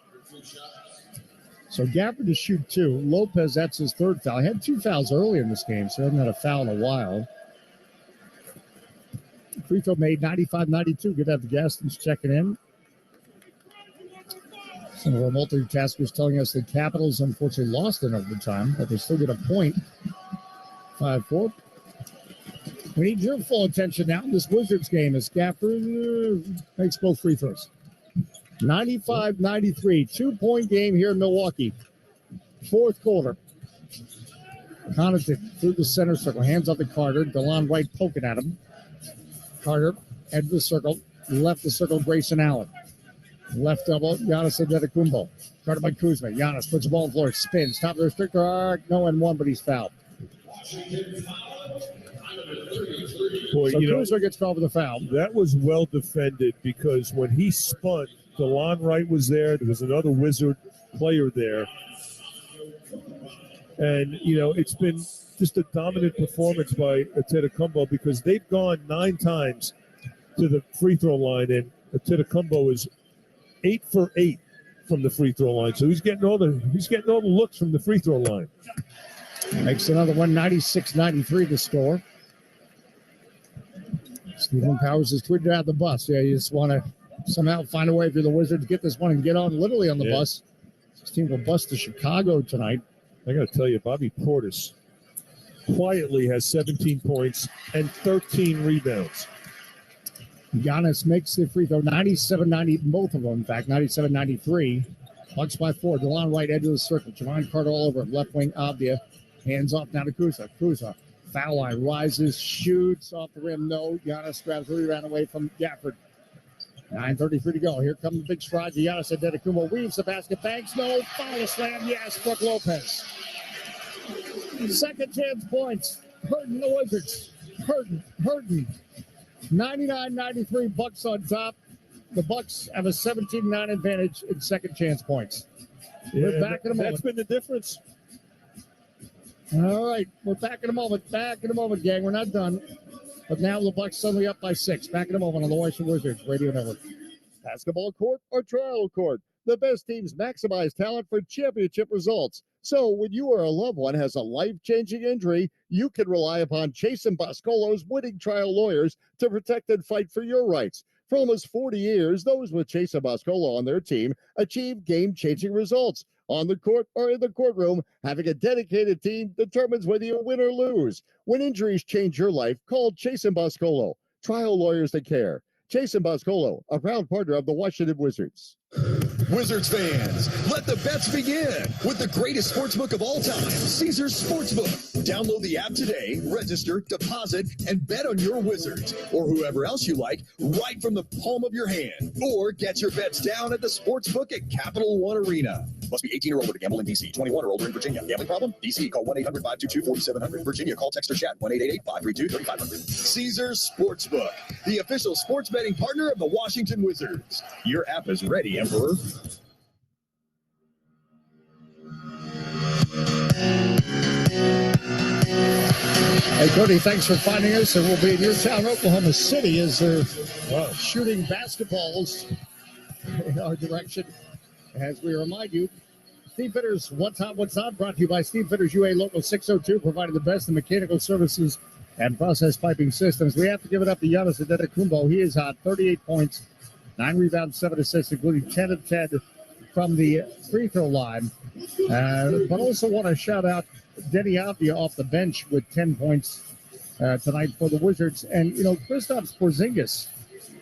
So Gafford to shoot 2. Lopez, that's his 3rd foul. He had 2 fouls early in this game, so he hasn't had a foul in a while. Free throw made, 95-92. Good to have the Gastons checking in. Some of our multitaskers telling us the Capitals unfortunately lost in overtime, but they still get a point. 5-4. We need your full attention now in this Wizards game as Gafford makes both free throws. 95-93, 2-point game here in Milwaukee. Fourth quarter. Connaughton through the center circle, hands off to Carter. DeLon Wright poking at him. Carter, edge of the circle, left the circle, Grayson Allen. Left elbow, Giannis Antetokounmpo. Guarded by Kuzma. Giannis puts the ball on the floor, spins, top of the restrictor arc, no and one, but he's fouled. Boy, so Kuzma gets called for the foul. That was well defended because when he spun, DeLon Wright was there. There was another Wizard player there. And, it's been just a dominant performance by Antetokounmpo because they've gone 9 times to the free throw line, and Antetokounmpo is 8 for 8 from the free throw line. So he's getting all the looks from the free throw line. Makes another one, 96-93 to score. Stephen Powers has tweeted out the bus. Yeah, you just want to somehow find a way for the Wizards to get this one and get on literally on the bus. This team will bus to Chicago tonight. I got to tell you, Bobby Portis quietly has 17 points and 13 rebounds. Giannis makes the free throw, 97-90, both of them, in fact, 97-93. Bucks by 4. DeLon Wright, edge of the circle. Javon Carter all over him. Left wing, Avdia. Hands off now to Kuzma. Kuzma, foul line, rises, shoots off the rim. No. Giannis grabs the rebound away from Gafford. 9:33 to go. Here come the big strides. Giannis Antetokounmpo weaves the basket. Banks, no. Foul slam, yes. Brook Lopez. Second chance points. Hurting the Wizards. Hurting. 99-93, Bucks on top. The Bucks have a 17-9 advantage in second chance points. We're back in a moment. That's been the difference. All right, we're back in a moment. Back in a moment, gang. We're not done. But now the Bucks suddenly up by 6. Back in a moment on the Washington Wizards Radio Network. Basketball court or trial court, the best teams maximize talent for championship results. So when you or a loved one has a life-changing injury, you can rely upon Chase and Boscolo's winning trial lawyers to protect and fight for your rights. For almost 40 years, those with Chase and Boscolo on their team achieve game-changing results. On the court or in the courtroom, having a dedicated team determines whether you win or lose. When injuries change your life, call Chase and Boscolo, trial lawyers that care. Chase and Boscolo, a proud partner of the Washington Wizards. Wizards fans, let the bets begin with the greatest sportsbook of all time, Caesars Sportsbook. Download the app today, register, deposit, and bet on your Wizards or whoever else you like right from the palm of your hand. Or get your bets down at the Sportsbook at Capital One Arena. Must be 18 or older to gamble in D.C., 21 or older in Virginia. Gambling problem? D.C., call 1-800-522-4700. Virginia, call, text, or chat 1-888-532-3500. Caesars Sportsbook, the official sports betting partner of the Washington Wizards. Your app is ready, Emperor. Hey, Cody, thanks for finding us. And we'll be in your town, Oklahoma City, as they're shooting basketballs in our direction. As we remind you, Steve Fitters, What's Hot, What's Not, brought to you by Steve Fitters UA Local 602, providing the best in mechanical services and process piping systems. We have to give it up to Giannis Antetokounmpo. He is hot, 38 points, 9 rebounds, 7 assists, including 10 of 10 from the free throw line. But also want to shout out Denny Avdia off the bench with 10 points tonight for the Wizards. And, Kristaps Porzingis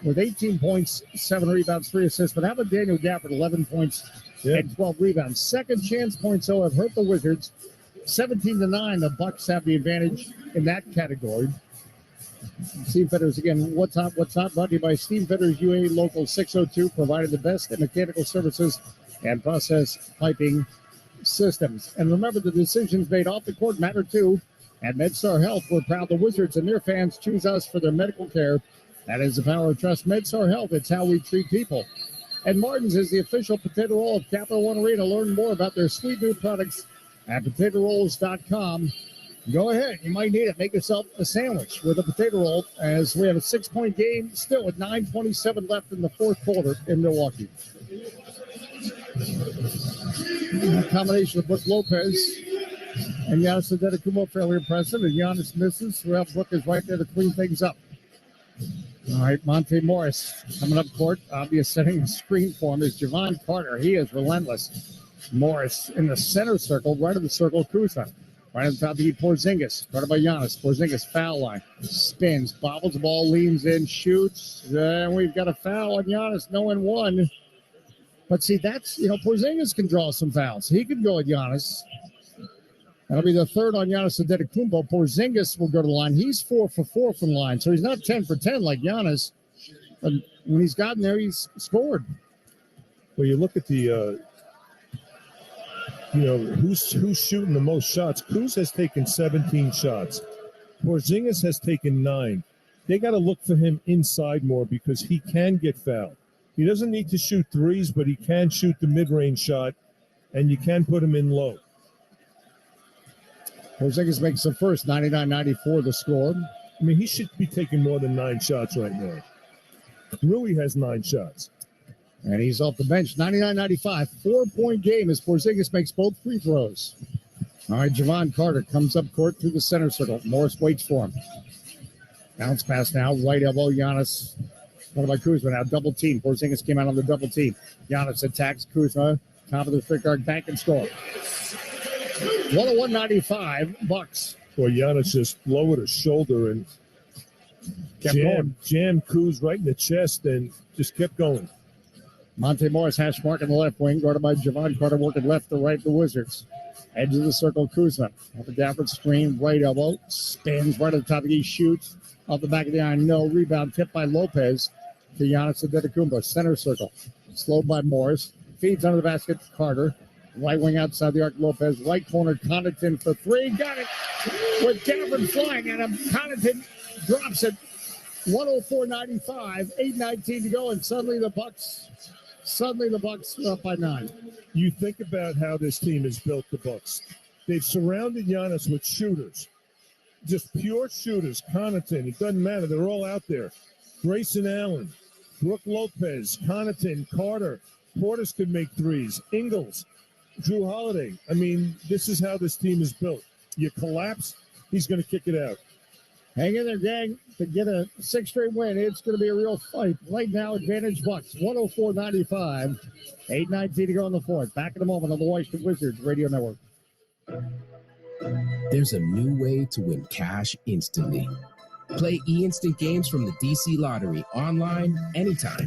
with 18 points, 7 rebounds, 3 assists. But how about Daniel Gafford, 11 points and 12 rebounds? Second chance points, though, have hurt the Wizards. 17-9, the Bucks have the advantage in that category. Steve Fitters, again, What's Hot, What's Not, brought to you by Steve Fitters UA Local 602, providing the best in mechanical services and process piping systems. And remember, the decisions made off the court matter too. At MedStar Health, we're proud the Wizards and their fans choose us for their medical care. That is the power of trust. MedStar Health, it's how we treat people. And Martin's is the official potato roll of Capital One Arena. Learn more about their sweet new products at PotatoRolls.com. Go ahead. You might need it. Make yourself a sandwich with a potato roll, as we have a 6-point game still with 9:27 left in the fourth quarter in Milwaukee. A combination of Brook Lopez and Giannis Antetokounmpo fairly impressive. And Giannis misses. Well, Brook is right there to clean things up. All right, Monte Morris coming up court. Obvious setting a screen for him is Javon Carter. He is relentless. Morris in the center circle, right of the circle, Kuzma. Right on top of the Porzingis. Guarded by Giannis. Porzingis foul line. Spins, bobbles the ball, leans in, shoots. And we've got a foul on Giannis. No and one. But see, that's, Porzingis can draw some fouls. He can go at Giannis. That'll be the third on Giannis Antetokounmpo. Porzingis will go to the line. He's 4 for 4 from the line. So he's not 10 for 10 like Giannis. But when he's gotten there, he's scored. Well, you look at the, who's shooting the most shots. Kuz has taken 17 shots. Porzingis has taken 9. They got to look for him inside more because he can get fouled. He doesn't need to shoot threes, but he can shoot the mid-range shot, and you can put him in low. Porzingis makes the first, 99-94 the score. I mean, he should be taking more than 9 shots right now. Rui has 9 shots. And he's off the bench, 99-95. 4-point game as Porzingis makes both free throws. All right, Javon Carter comes up court through the center circle. Morris waits for him. Bounce pass now, right elbow, Giannis. One by Kuzma now, double team. Porzingis came out on the double team. Giannis attacks Kuzma. Top of the thick guard, bank and score. 101-95, Bucks. Boy, Giannis just lowered his shoulder and jammed Kuz right in the chest and just kept going. Monte Morris hash mark in the left wing, guarded by Javon Carter, working left to right the Wizards. Edge of the circle, Kuzma. Off the Gafford screen, right elbow. Spins right at the top of the shoots. Off the back of the iron, no. Rebound tipped by Lopez to Giannis Antetokounmpo. Center circle. Slowed by Morris. Feeds under the basket, Carter. Right wing outside the arc, Lopez. Right corner, Connaughton for 3. Got it. With Gafford flying at him. Connaughton drops it. 104-95. 8:19 to go, and suddenly the Bucks are up by 9. You think about how this team has built the Bucks. They've surrounded Giannis with shooters. Just pure shooters. Connaughton, it doesn't matter. They're all out there. Grayson Allen, Brook Lopez, Connaughton, Carter. Portis could make threes. Ingles. Drew Holiday. I mean, this is how this team is built. You collapse, he's going to kick it out. Hang in there, gang, to get a 6th straight win. It's going to be a real fight. Right now, advantage Bucks, 104-95. 8:19 to go in the fourth. Back in a moment on the Washington Wizards Radio Network. There's a new way to win cash instantly. Play e-instant games from the DC Lottery online anytime.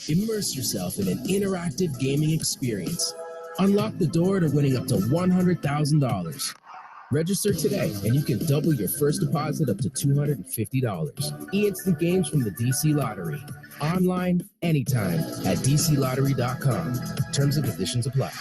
Immerse yourself in an interactive gaming experience. Unlock the door to winning up to $100,000. Register today and you can double your first deposit up to $250. E-instant games from the DC Lottery. Online anytime at dclottery.com. Terms and conditions apply.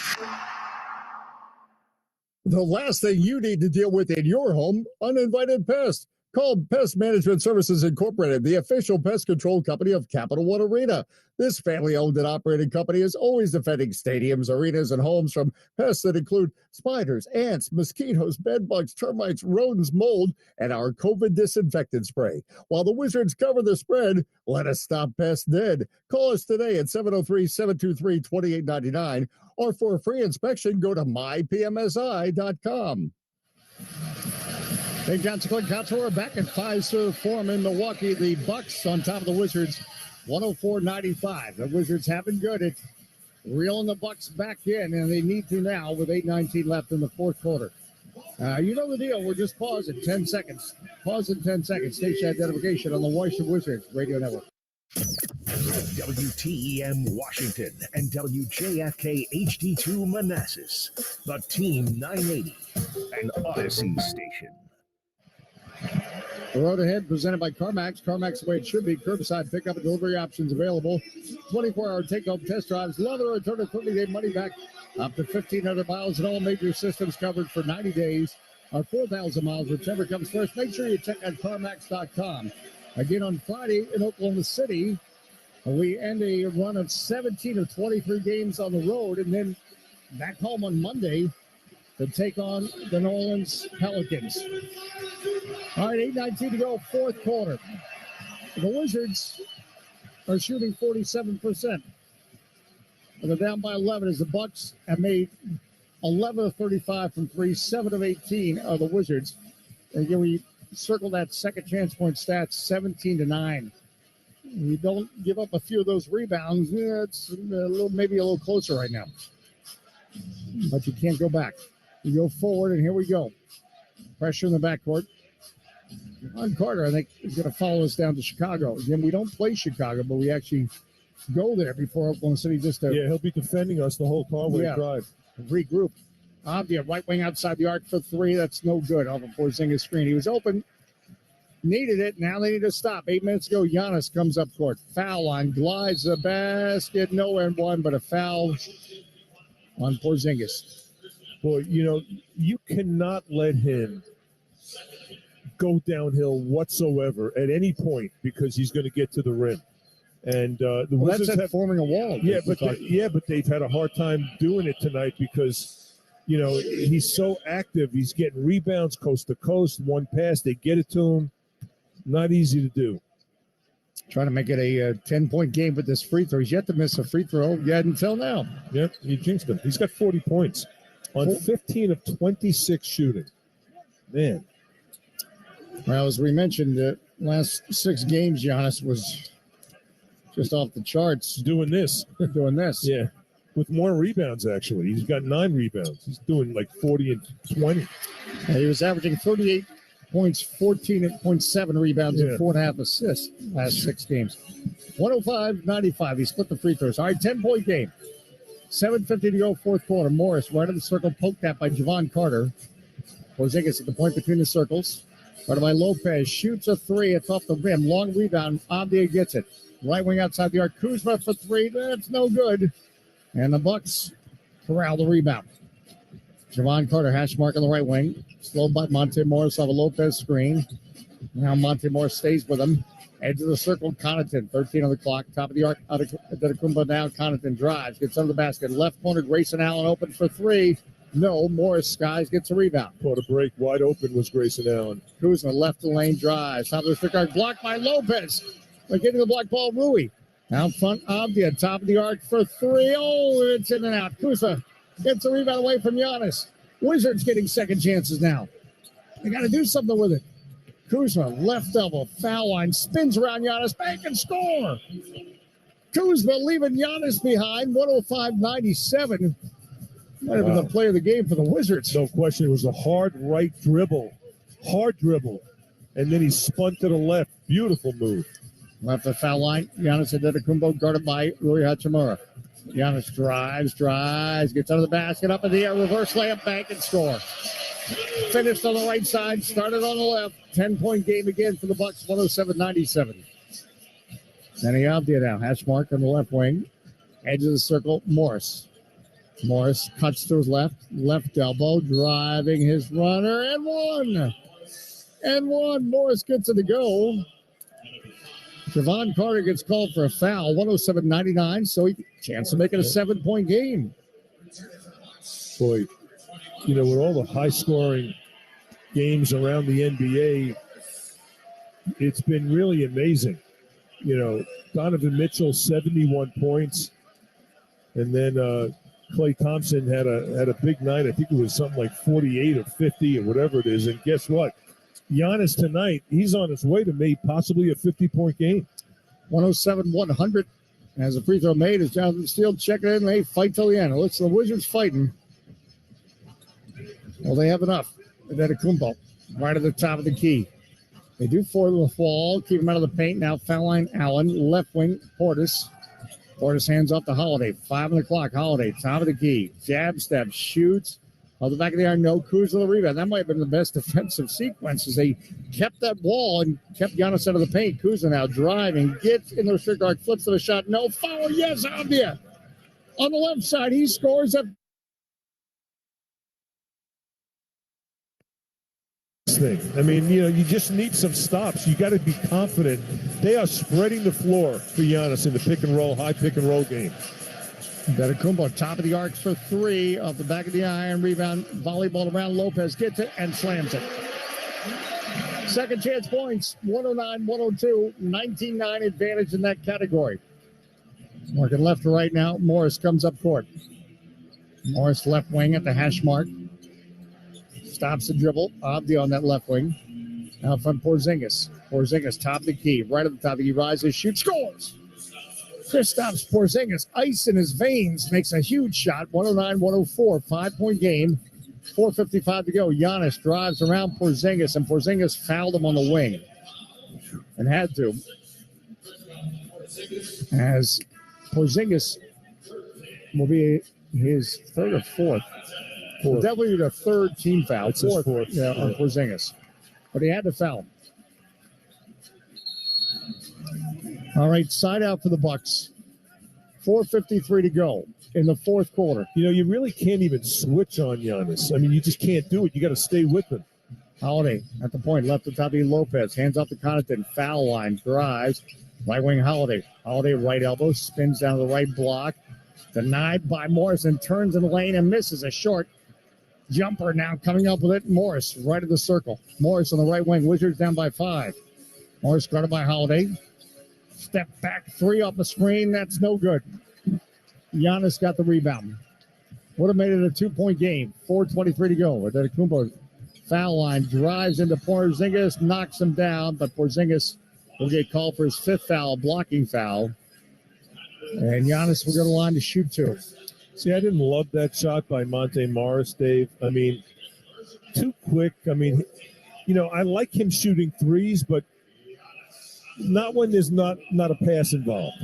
The last thing you need to deal with in your home, uninvited pests. Call Pest Management Services Incorporated, the official pest control company of Capital One Arena. This family-owned and operated company is always defending stadiums, arenas, and homes from pests that include spiders, ants, mosquitoes, bedbugs, termites, rodents, mold, and our COVID disinfectant spray. While the Wizards cover the spread, let us stop pests dead. Call us today at 703-723-2899, or for a free inspection, go to mypmsi.com. St. John's Clint Couture back at Fiserv Forum in Milwaukee. The Bucks on top of the Wizards, 104-95. The Wizards have been good at reeling the Bucks back in, and they need to now with 8:19 left in the fourth quarter. You know the deal. We're just pausing 10 seconds. Pause in 10 seconds. Station identification on the Washington Wizards Radio Network. WTEM Washington and WJFK HD2 Manassas, the Team 980 and Odyssey station. The road ahead presented by CarMax. CarMax, the way it should be. Curbside pickup and delivery options available. 24-hour take-home test drives. Love the return of 30-day money back. Up to 1,500 miles and all major systems covered for 90 days. Or 4,000 miles, whichever comes first. Make sure you check out CarMax.com. Again, on Friday in Oklahoma City, we end a run of 17 of 23 games on the road. And then back home on Monday to take on the New Orleans Pelicans. All right, 8:19 to go, fourth quarter. The Wizards are shooting 47%. They're down by 11 as the Bucks have made 11 of 35 from three, 7 of 18 are the Wizards. And again, we circle that second chance point stats, 17-9. You don't give up a few of those rebounds, it's maybe a little closer right now. But you can't go back. You go forward, and here we go. Pressure in the backcourt. Ron Carter, I think, is going to follow us down to Chicago. Again, we don't play Chicago, but we actually go there before Oklahoma City just to he'll be defending us the whole Conway drive. Regroup. Avdia, right wing outside the arc for three. That's no good off of Porzingis' screen. He was open, needed it. Now they need to stop. 8 minutes ago, Giannis comes up court. Foul line, glides the basket. No and one, but a foul on Porzingis. Well, you cannot let him go downhill whatsoever at any point because he's going to get to the rim. And the Wizards have forming a wall. Yeah, but they've had a hard time doing it tonight because he's so active. He's getting rebounds coast to coast. One pass, they get it to him. Not easy to do. Trying to make it a 10-point game with this free throw. He's yet to miss a free throw yet until now. Yep, he jinxed him. He's got 40 points on 15 of 26 shooting. Man. Well, as we mentioned, the last 6 games, Giannis was just off the charts. Doing this. Yeah. With more rebounds, actually. He's got 9 rebounds. He's doing like 40 and 20. He was averaging 38 points, 14.7 rebounds, and 4.5 assists last 6 games. 105-95. He split the free throws. All right, 10-point game. 7:50 to go, fourth quarter. Morris right of the circle, poked at by Javon Carter. Porzingis at the point between the circles. Right by Lopez, shoots a three. It's off the rim. Long rebound. Avdia gets it. Right wing outside the arc. Kuzma for three. That's no good. And the Bucks corral the rebound. Javon Carter, hash mark on the right wing. Slowed by Monte Morris off a Lopez screen. Now Monte Morris stays with him. Edge of the circle, Connaughton, 13 on the clock. Top of the arc, Antetokounmpo now. Connaughton drives, gets under the basket. Left corner, Grayson Allen open for three. No, Morris Skies gets a rebound. Caught a break, wide open was Grayson Allen. Kuzma left the lane, drives. Top of the stick arc, blocked by Lopez. They're getting the block ball, Rui. Out front, Avdia, top of the arc for three. Oh, it's in and out. Kuzma Gets a rebound away from Giannis. Wizards getting second chances now. They got to do something with it. Kuzma, left elbow, foul line, spins around Giannis, bank and score. Kuzma leaving Giannis behind, 105-97. Might have been the play of the game for the Wizards. No question. It was a hard dribble, and then he spun to the left. Beautiful move. Left the foul line. Giannis Antetokounmpo guarded by Rui Hachimura. Giannis drives, gets under the basket, up in the air, reverse layup, bank and score. Finished on the right side, started on the left. 10-point game again for the Bucks, 107-97. Danny Avdia now, hash mark on the left wing. Edge of the circle, Morris. Morris cuts to his left elbow, driving his runner, and one. Morris gets it to go. Javon Carter gets called for a foul, 107-99, so he chance of making a 7-point game. Boy, with all the high-scoring games around the NBA, it's been really amazing. Donovan Mitchell, 71 points, and then Klay Thompson had a big night. I think it was something like 48 or 50 or whatever it is. And guess what? Giannis tonight, he's on his way to make possibly a 50-point game. 107-100. As a free throw made, as Jonathan Steele checking in, they fight till the end. It looks like the Wizards fighting. Well, they have enough. Antetokounmpo right at the top of the key. They do foil the fall, keep him out of the paint. Now foul line Allen, left wing Portis. Portis hands off to Holiday. 5 on the clock. Holiday, top of the key. Jab step, shoots. On the back of the iron, no. Kuzma the rebound. That might have been the best defensive sequence as they kept that ball and kept Giannis out of the paint. Kuzma now driving, gets in the restrict arc, flips to the shot. No foul. Yes, Avdia. On the left side, he scores up. Thing. I mean, you just need some stops. You got to be confident. They are spreading the floor for Giannis in the pick and roll, high pick and roll game. Antetokounmpo, top of the arc for 3 off the back of the iron. Rebound, volleyball around. Lopez gets it and slams it. Second chance points, 109-102, 19-9 advantage in that category. Working left to right now. Morris comes up court. Morris left wing at the hash mark. Stops the dribble. Avdia on that left wing. Now front Porzingis. Porzingis, top of the key. Right at the top of the key. Rises, shoots, scores. Kristaps Porzingis, ice in his veins, makes a huge shot. 109-104, 5-point game. 4:55 to go. Giannis drives around Porzingis, and Porzingis fouled him on the wing. And had to. As Porzingis will be his third or fourth. Definitely the third team foul. It's his fourth. Yeah, on Porzingis. But he had to foul him. All right, side out for the Bucks. 4:53 to go in the fourth quarter. You really can't even switch on Giannis. I mean, you just can't do it. You got to stay with him. Holiday at the point, left to Tavi Lopez, hands off to Connaughton, foul line, drives, right wing Holiday. Holiday right elbow, spins down to the right block, denied by Morrison, turns in the lane and misses a short jumper. Now coming up with it, Morris right at the circle. Morris on the right wing, Wizards down by 5. Morris guarded by Holiday. Step back 3 off the screen, that's no good. Giannis got the rebound. Would have made it a 2-point game. 4:23 to go. Antetokounmpo foul line, drives into Porzingis, knocks him down, but Porzingis will get called for his 5th foul, blocking foul. And Giannis will go to the line to shoot 2. See, I didn't love that shot by Monte Morris, Dave. I mean, too quick. I mean, I like him shooting threes, but not when there's not a pass involved.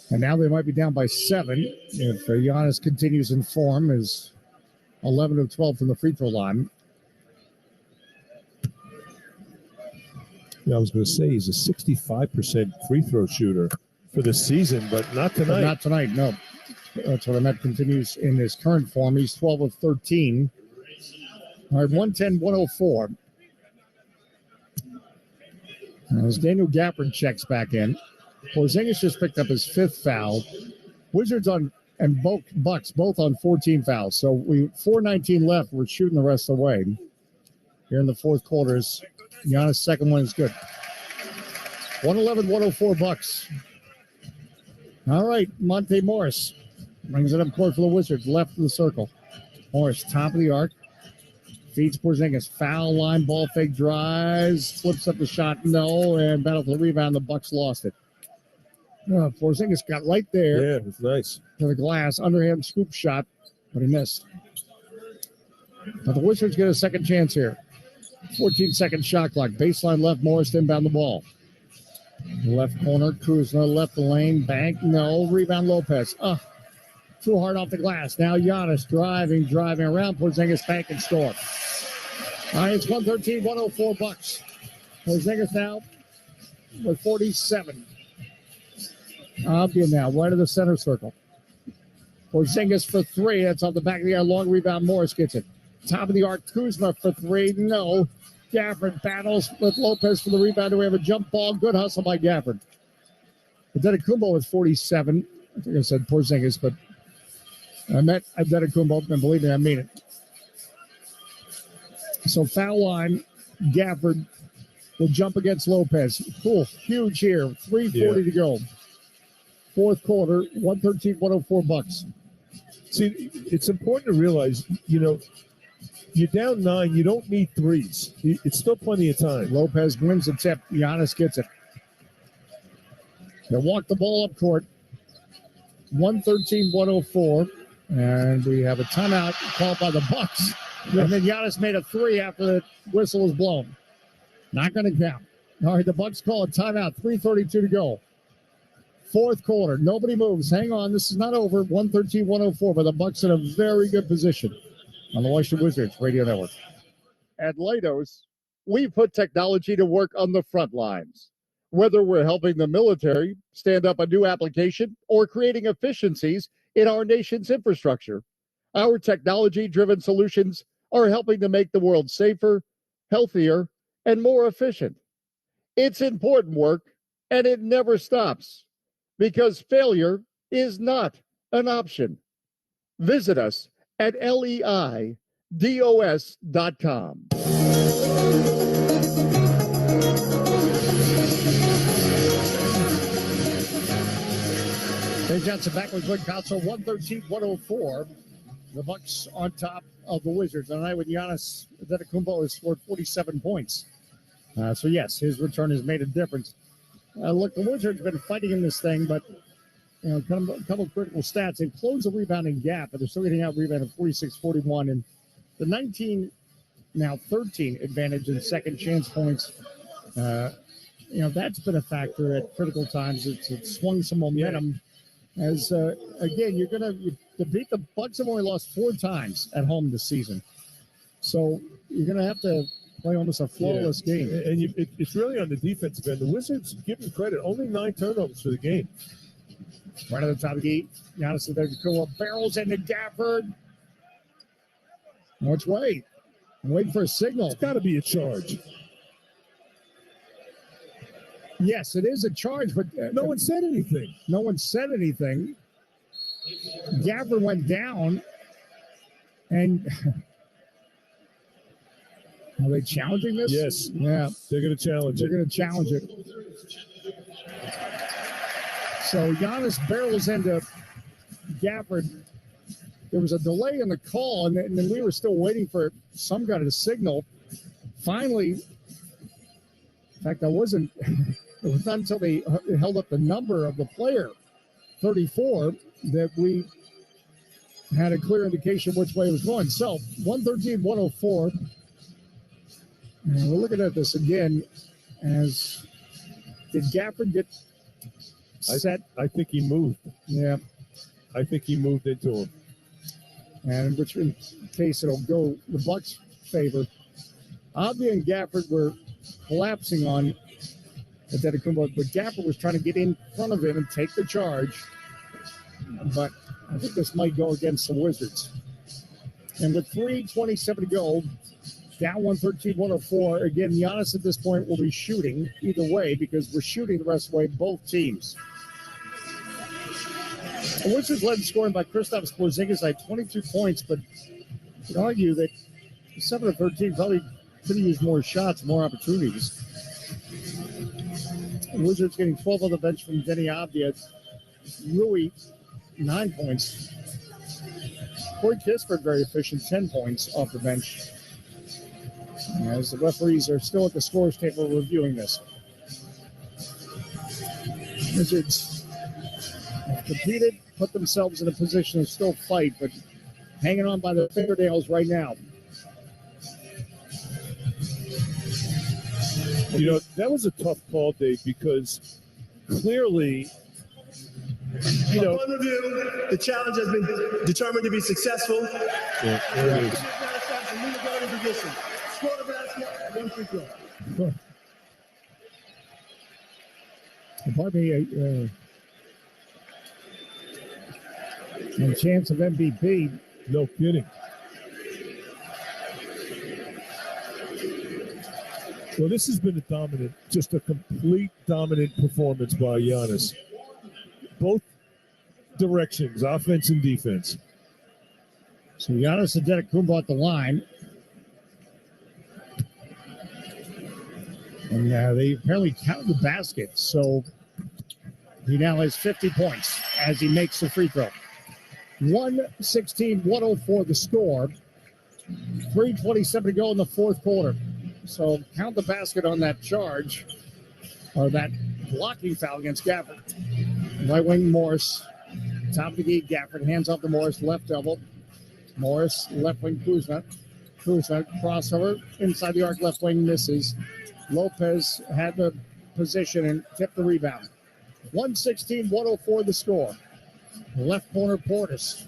And now they might be down by 7 if Giannis continues in form, is 11 of 12 from the free throw line. I was going to say he's a 65% free throw shooter for the season, but not tonight. But not tonight, no. That's what I meant. Continues in his current form. He's 12 of 13. All right, 110-104. As Daniel Gafford checks back in. Porzingis just picked up his 5th foul. Wizards and Bucks both on 14 fouls. So 4:19 left. We're shooting the rest of the way. Here in the fourth quarters, Giannis' second one is good. 111-104 Bucks. All right, Monte Morris. Brings it up court for the Wizards, left of the circle. Morris, top of the arc. Feeds Porzingis. Foul line, ball fake, drives, flips up the shot, no, and battle for the rebound. The Bucks lost it. Porzingis got right there. Yeah, it's nice. To the glass, underhand scoop shot, but he missed. But the Wizards get a second chance here. 14-second shot clock. Baseline left, Morris inbound the ball. Left corner, Kuzma, left the lane, bank, no. Rebound, Lopez. Too hard off the glass. Now Giannis driving around. Porzingis bank and score. All right, it's 113-104 Bucks. Porzingis now with 47. Abdia now, right of the center circle. Porzingis for three. That's off the back of the air. Long rebound. Morris gets it. Top of the arc. Kuzma for three. No. Gafford battles with Lopez for the rebound. We have a jump ball. Good hustle by Gafford. Antetokounmpo with 47. I think I said Porzingis, but I meant Antetokounmpo, and believe me, I mean it. So foul line. Gafford will jump against Lopez. Cool. Huge here. 3:40 to go. Fourth quarter, 113-104 Bucks. See, it's important to realize, you're down 9. You don't need threes. It's still plenty of time. Lopez wins the tip. Giannis gets it. They walk the ball up court. 113-104. And we have a timeout called by the Bucks. And then Giannis made a three after the whistle was blown. Not going to count. All right, the Bucks call a timeout. 3:32 to go. Fourth quarter. Nobody moves. Hang on. This is not over. 113-104, but the Bucks in a very good position on the Washington Wizards Radio Network. At Leidos, we put technology to work on the front lines. Whether we're helping the military stand up a new application or creating efficiencies in our nation's infrastructure, our technology-driven solutions are helping to make the world safer, healthier, and more efficient. It's important work, and it never stops, because failure is not an option. Visit us at leidos.com. Hey, Johnson back with Glenn Console, 113-104. The Bucks on top of the Wizards tonight with Giannis Antetokounmpo has scored 47 points. So, yes, his return has made a difference. Look, the Wizards have been fighting in this thing, but a couple of critical stats. They've closed the rebounding gap, but they're still getting out rebounded 46-41. And the 19, now 13 advantage in second chance points, that's been a factor at critical times. It's swung some momentum. As, again, to beat the Bucks have only lost 4 times at home this season. So you're going to have to play almost a flawless game. And it's really on the defensive end. The Wizards, give them credit, only 9 turnovers for the game. Right at the top of the heat. Giannis Antetokounmpo barrels into Gafford. Which way? I'm waiting for a signal. It's got to be a charge. Yes, it is a charge, but no one said anything. No one said anything. Gafford went down, and are they challenging this? Yes. Yeah. They're going to challenge it. They're going to challenge it. So Giannis barrels into Gafford. There was a delay in the call, and then we were still waiting for some kind of signal. Finally, in fact, it was not until they held up the number of the player, 34, that we had a clear indication which way it was going. So 113-104. And we're looking at this again as did Gafford get set? I think he moved. Yeah. I think he moved into him. And which in case it'll go the Bucks' favor. Abdi and Gafford were collapsing on Antetokounmpo, but Gafford was trying to get in front of him and take the charge. But I think this might go against the Wizards. And with 3:27 to go, down 113-104. Again, Giannis at this point will be shooting either way because we're shooting the rest of the way, both teams. The Wizards led in scoring by Kristaps Porzingis at 22 points, but you could argue that 7 of 13 probably could have used more shots, more opportunities. The Wizards getting 12 on the bench from Denny Avdia. Rui 9 points. Corey Kispert, very efficient, 10 points off the bench. As the referees are still at the scores table reviewing this. Wizards have competed, put themselves in a position to still fight, but hanging on by the fingernails right now. You know, that was a tough call, Dave, because clearly, you know, Upon review, the challenge has been determined to be successful. yeah, there it is. Score the basket, 1 free throw. Pardon me, a chance of MVP. No kidding. Well, this has been just a complete dominant performance by Giannis. Both directions, offense and defense. So Giannis Antetokounmpo at the line. And they apparently counted the basket. So he now has 50 points as he makes the free throw. 116-104 the score. 3:27 to go in the fourth quarter. So count the basket on that charge, or that blocking foul against Gafford. Right wing Morris, top of the key, Gafford hands off to Morris, left elbow. Morris, left wing Kuzma. Kuzma, crossover, inside the arc, left wing misses. Lopez had the position and tipped the rebound. 116-104 the score. Left corner Portis.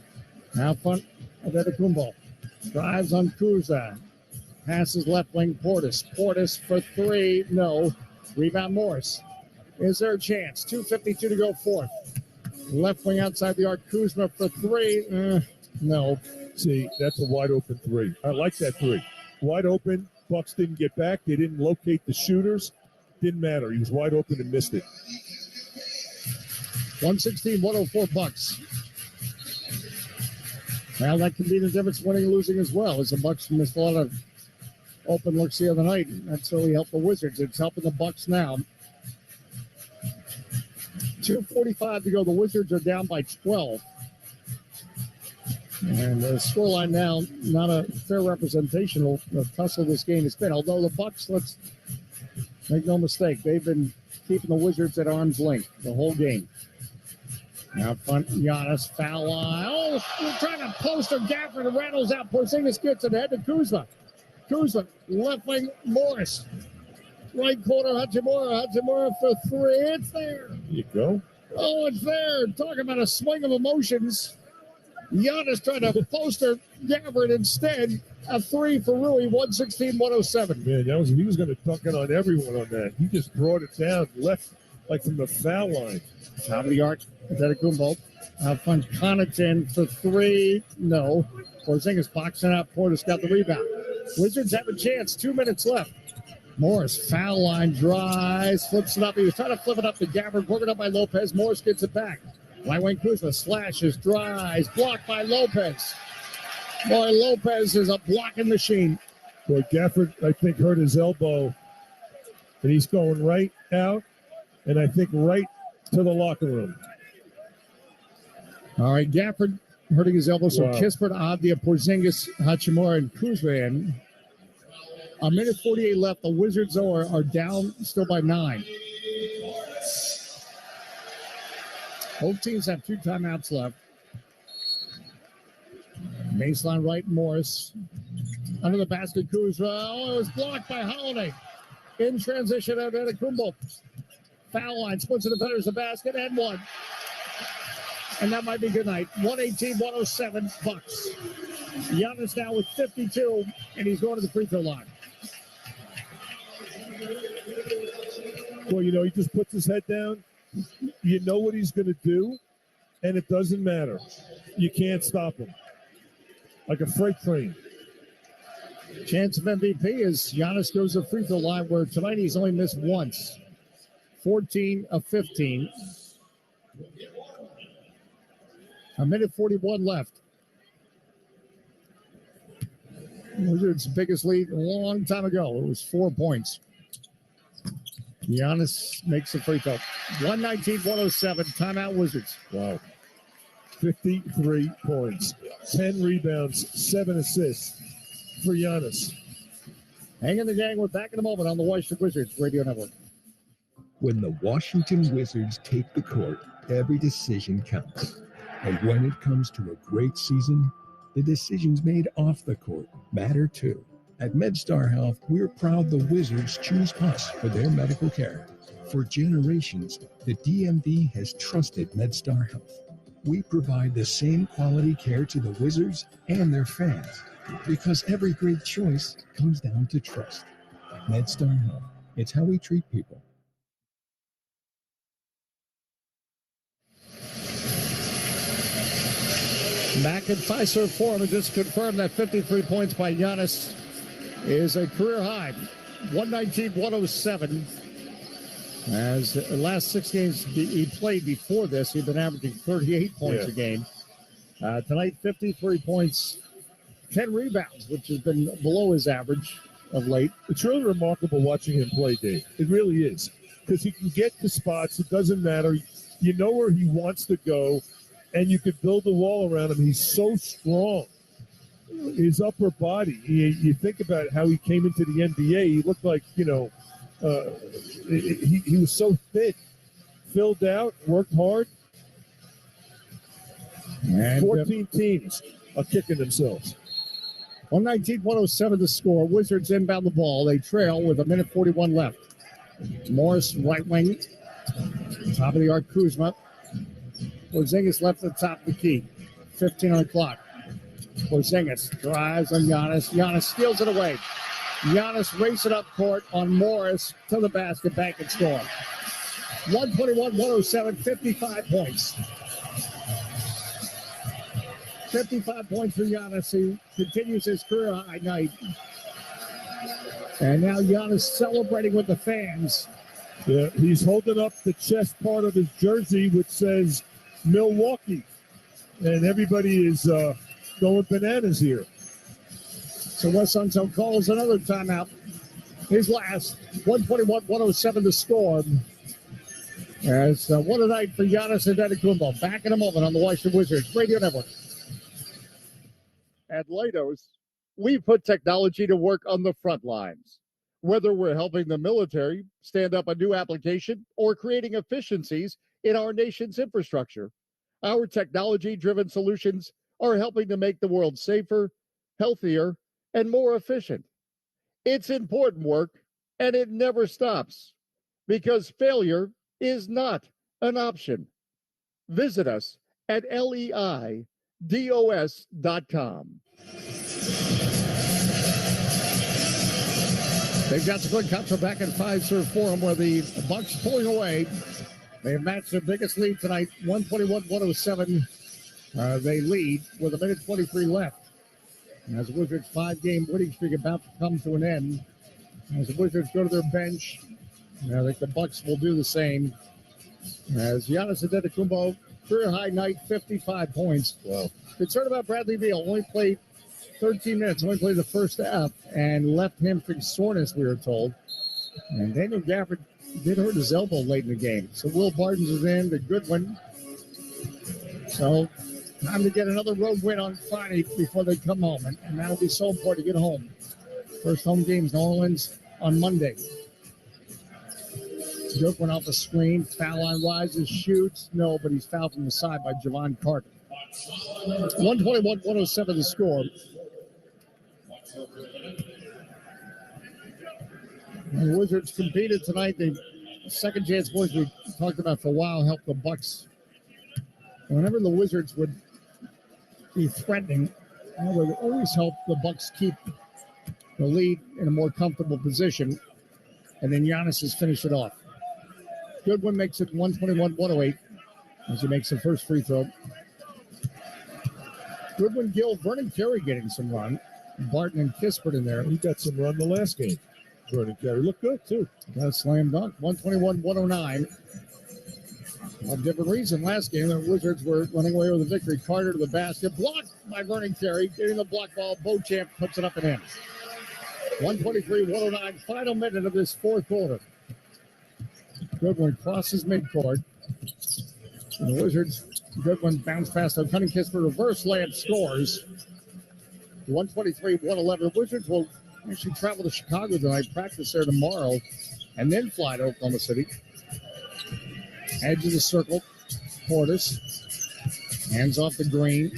Now front Antetokounmpo. Drives on Kuzma. Passes left wing Portis. Portis for three. No. Rebound Morris. Is there a chance? 2:52 to go fourth. Left wing outside the arc. Kuzma for three. No. See, that's a wide open three. I like that three. Wide open. Bucks didn't get back. They didn't locate the shooters. Didn't matter. He was wide open and missed it. 116-104 Bucks. Well, that can be the difference winning and losing as well, as the Bucks missed a lot of open looks the other night. That's really helped the Wizards. It's helping the Bucks now. 2:45 to go. The Wizards are down by 12. And the scoreline now, not a fair representation of the tussle this game has been. Although the Bucks, let's make no mistake, they've been keeping the Wizards at arm's length the whole game. Now front, Giannis, foul line. Oh, we're trying to poster Gafford and rattles out. Porzingis gets it ahead to Kuzma. Kuzma, left wing, Morris. Right corner, Hachimura. Hachimura for three. It's there. There you go. Oh, it's there. Talk about a swing of emotions. Giannis trying to poster Gafford instead. A three for Rui, 116-107. Man, he was going to dunk it on everyone on that. He just brought it down, left like from the foul line. Top of the arc, Antetokounmpo. Out front, Connaughton for three. No. Porzingis boxing out. Portis got the rebound. Wizards have a chance. 2 minutes left. Morris, foul line, drives, flips it up. He was trying to flip it up to Gafford, broken up by Lopez. Morris gets it back. Right wing Kuzma slashes, drives, blocked by Lopez. Boy, Lopez is a blocking machine. Boy, Gafford, I think, hurt his elbow, and he's going right out, and I think right to the locker room. All right, Gafford hurting his elbow. So Wow. Kispert, Avdia, Porzingis, Hachimura, and Kuzma in. A minute 48 left. The Wizards, though, are down still by 9. Both teams have 2 timeouts left. Baseline right, Morris. Under the basket, Kuzma. Oh, it was blocked by Holiday. In transition, Antetokounmpo. Foul line, splits the defenders the basket, and one. And that might be good night. 118-107 Bucks. Giannis now with 52, and he's going to the free throw line. Well, he just puts his head down. You know what he's going to do, and it doesn't matter. You can't stop him. Like a freight train. Chance of MVP as Giannis goes to the free throw line, where tonight he's only missed once. 14 of 15. A minute 41 left. Wizards' biggest lead a long time ago. It was 4 points. Giannis makes the free throw. 119-107. Timeout Wizards. Wow. 53 points, 10 rebounds, 7 assists for Giannis. Hang in the gang. We're back in a moment on the Washington Wizards Radio Network. When the Washington Wizards take the court, every decision counts. And when it comes to a great season, the decisions made off the court matter too. At MedStar Health, we're proud the Wizards choose us for their medical care. For generations, the DMV has trusted MedStar Health. We provide the same quality care to the Wizards and their fans because every great choice comes down to trust. MedStar Health, it's how we treat people. Back at Fiserv Forum, and just confirmed that 53 points by Giannis is a career high. 119-107. As the last 6 games he played before this, he'd been averaging 38 points a game. Tonight, 53 points, 10 rebounds, which has been below his average of late. It's really remarkable watching him play, Dave. It really is. Because he can get to spots. It doesn't matter. You know where he wants to go, and you could build a wall around him. He's so strong. His upper body, you think about how he came into the NBA, he looked like, he was so thick, filled out, worked hard. And 14 teams are kicking themselves. 119-107 to score. Wizards inbound the ball. They trail with 1:41 left. Morris, right wing. Top of the arc, Kuzma. Porzingis left at the top of the key. 15 on the clock. Porzingis drives on Giannis. Giannis steals it away. Giannis racing up court on Morris to the basket, back and score. 121-107, 55 points. 55 points for Giannis. He continues his career high night. And now Giannis celebrating with the fans. Yeah, he's holding up the chest part of his jersey, which says Milwaukee. And everybody is going bananas here. So Wes Unseld calls another timeout. His last. 121-107 to score. As what a night for Giannis Antetokounmpo. Back in a moment on the Washington Wizards Radio Network. At Leidos, we put technology to work on the front lines. Whether we're helping the military stand up a new application or creating efficiencies in our nation's infrastructure, our technology-driven solutions are helping to make the world safer, healthier, and more efficient. It's important work, and it never stops, because failure is not an option. Visit us at leidos.com. They've got the good Contra back at Fiserv Forum where the Bucks pulling away. They have matched their biggest lead tonight, 121-107. They lead with 1:23 left. As the Wizards' 5-game winning streak about to come to an end. As the Wizards go to their bench, I think the Bucks will do the same. As Giannis Antetokounmpo, career high night, 55 points. Wow. Concerned about Bradley Beal, only played 13 minutes, only played the first half, and left hamstring soreness, we were told. And Daniel Gafford did hurt his elbow late in the game. So Will Barton is in, the good one. So time to get another road win on Friday before they come home. And that'll be so important to get home. First home game's New Orleans on Monday. Dirk went off the screen. Foul line rises, shoots. No, but he's fouled from the side by Javon Carter. 121-107 the score. And the Wizards competed tonight. The second chance boys we talked about for a while helped the Bucks. And whenever the Wizards would be threatening, it would always help the Bucks keep the lead in a more comfortable position. And then Giannis has finished it off. Goodwin makes it 121-108 as he makes the first free throw. Goodwin, Gill, Vernon Carey getting some run. Barton and Kispert in there. He got some run the last game. Vernon Carey looked good, too. Got a slam dunk, 121-109. A different reason last game, the Wizards were running away with a victory. Carter to the basket, blocked by Vernon Carey. Getting the block ball, Beauchamp puts it up and in. 123-109, final minute of this fourth quarter. Goodwin crosses midcourt. And the Wizards Good one. Bounce pass to Cunning Kiss for reverse layup scores. 123-111. Wizards will actually travel to Chicago tonight, practice there tomorrow, and then fly to Oklahoma City. Edge of the circle. Portis. Hands off the green.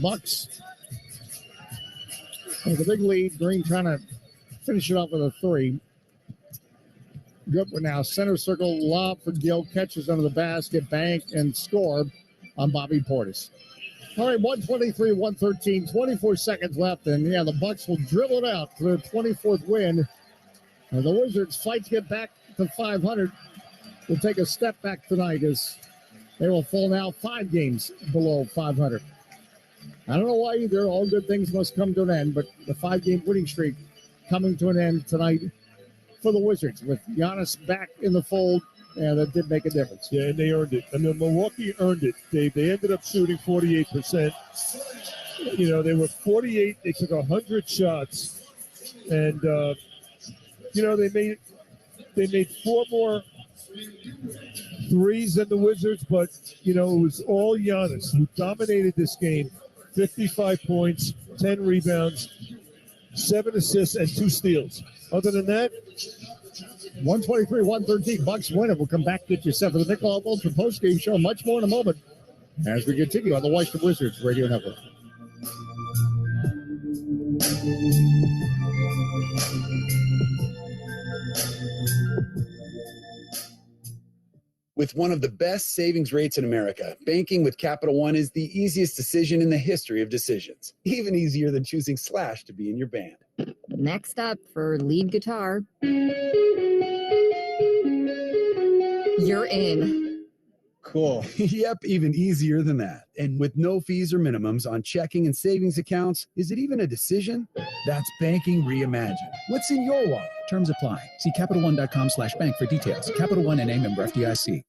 Bucks with a big lead. Green trying to finish it off with a three. Good one now. Center circle, lob for Gill. Catches under the basket, bank, and score on Bobby Portis. All right, 123-113, 24 seconds left. And, yeah, the Bucks will dribble it out for their 24th win. And the Wizards fight to get back to 500. Will take a step back tonight as they will fall now 5 games below 500. I don't know why either. All good things must come to an end, but the 5-game winning streak coming to an end tonight for the Wizards with Giannis back in the fold. Yeah, that did make a difference. Yeah, and they earned it. I mean, Milwaukee earned it. They ended up shooting 48%. You know, they were 48. They took 100 shots, and you know they made 4 more threes than the Wizards, but you know it was all Giannis who dominated this game. 55 points, 10 rebounds, 7 assists, and 2 steals. Other than that, 123-113. Bucks win it. We'll come back to get you set for the Michelob Ultra postgame show. Much more in a moment as we continue on the Washington Wizards Radio Network. With one of the best savings rates in America, banking with Capital One is the easiest decision in the history of decisions. Even easier than choosing Slash to be in your band. Next up for lead guitar. You're in. Cool. Yep, even easier than that. And with no fees or minimums on checking and savings accounts, is it even a decision? That's banking reimagined. What's in your wallet? Terms apply. See CapitalOne.com/bank for details. Capital One NA member FDIC.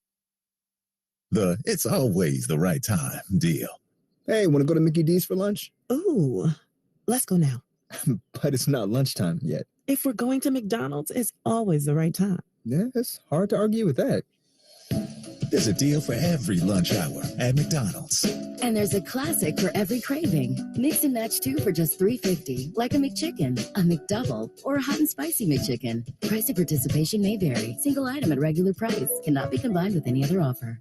It's always the right time deal. Hey, want to go to Mickey D's for lunch? Ooh, let's go now. But it's not lunchtime yet. If we're going to McDonald's, it's always the right time. Yeah, it's hard to argue with that. There's a deal for every lunch hour at McDonald's. And there's a classic for every craving. Mix and match 2 for just $3.50, like a McChicken, a McDouble, or a hot and spicy McChicken. Price of participation may vary. Single item at regular price. Cannot be combined with any other offer.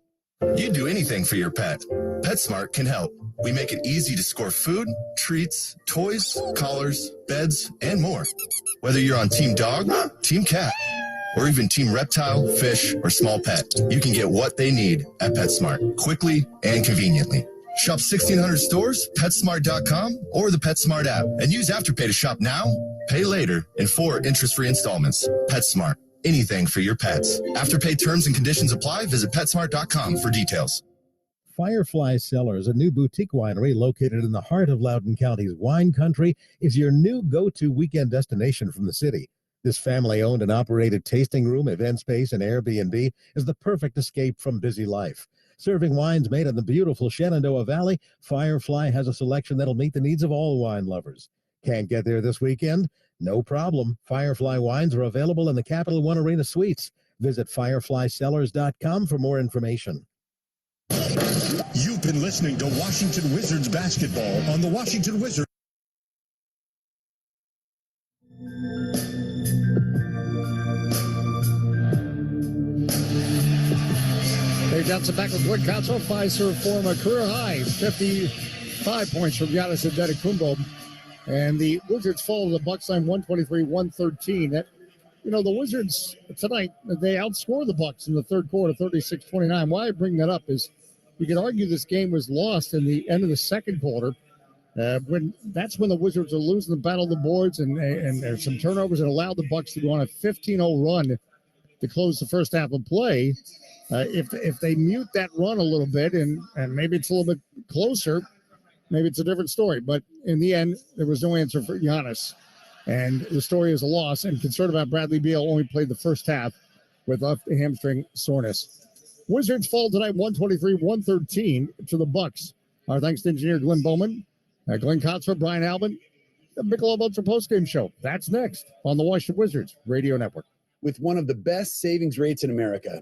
You'd do anything for your pet. PetSmart can help. We make it easy to score food, treats, toys, collars, beds, and more. Whether you're on Team Dog, Team Cat, or even Team Reptile, Fish, or Small Pet, you can get what they need at PetSmart quickly and conveniently. Shop 1,600 stores, PetSmart.com, or the PetSmart app, and use Afterpay to shop now, pay later, in 4 interest-free installments. PetSmart. Anything for your pets. Afterpay terms and conditions apply. Visit PetSmart.com for details. Firefly Cellars, a new boutique winery located in the heart of Loudoun County's wine country, is your new go-to weekend destination from the city. This family-owned and operated tasting room, event space, and Airbnb is the perfect escape from busy life. Serving wines made in the beautiful Shenandoah Valley, Firefly has a selection that'll meet the needs of all wine lovers. Can't get there this weekend? No problem. Firefly wines are available in the Capital One Arena Suites. Visit fireflycellars.com for more information. You've been listening to Washington Wizards basketball on the Washington Wizards. Dave Johnson back with Glenn Console. Pfizer form a career high 55 points from Giannis Antetokounmpo. And the Wizards fall to the Bucks line 123-113. That, you know, the Wizards tonight, they outscored the Bucks in the third quarter, 36-29. Why I bring that up is you could argue this game was lost in the end of the second quarter. That's when the Wizards are losing the battle of the boards, and there's some turnovers that allowed the Bucks to go on a 15-0 run to close the first half of play. If they mute that run a little bit and maybe it's a little bit closer, maybe it's a different story. But in the end, there was no answer for Giannis. And the story is a loss. And concerned about Bradley Beal, only played the first half with left hamstring soreness. Wizards fall tonight 123-113 to the Bucks. Our thanks to engineer Glenn Bowman, Glenn Kotzer, Brian Albin, the Michelob Ultra postgame show. That's next on the Washington Wizards Radio Network. With one of the best savings rates in America.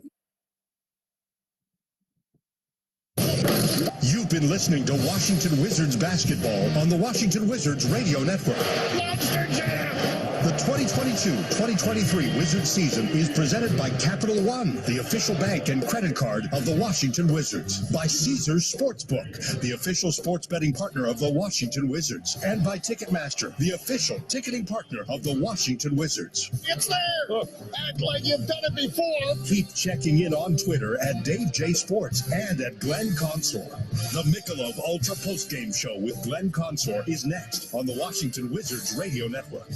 You've been listening to Washington Wizards basketball on the Washington Wizards Radio Network. Monster Jam! The 2022-2023 Wizards season is presented by Capital One, the official bank and credit card of the Washington Wizards, by Caesars Sportsbook, the official sports betting partner of the Washington Wizards, and by Ticketmaster, the official ticketing partner of the Washington Wizards. It's there! Act like you've done it before! Keep checking in on Twitter at Dave J Sports and at Glenn Consor. The Michelob Ultra Postgame Show with Glenn Consor is next on the Washington Wizards Radio Network.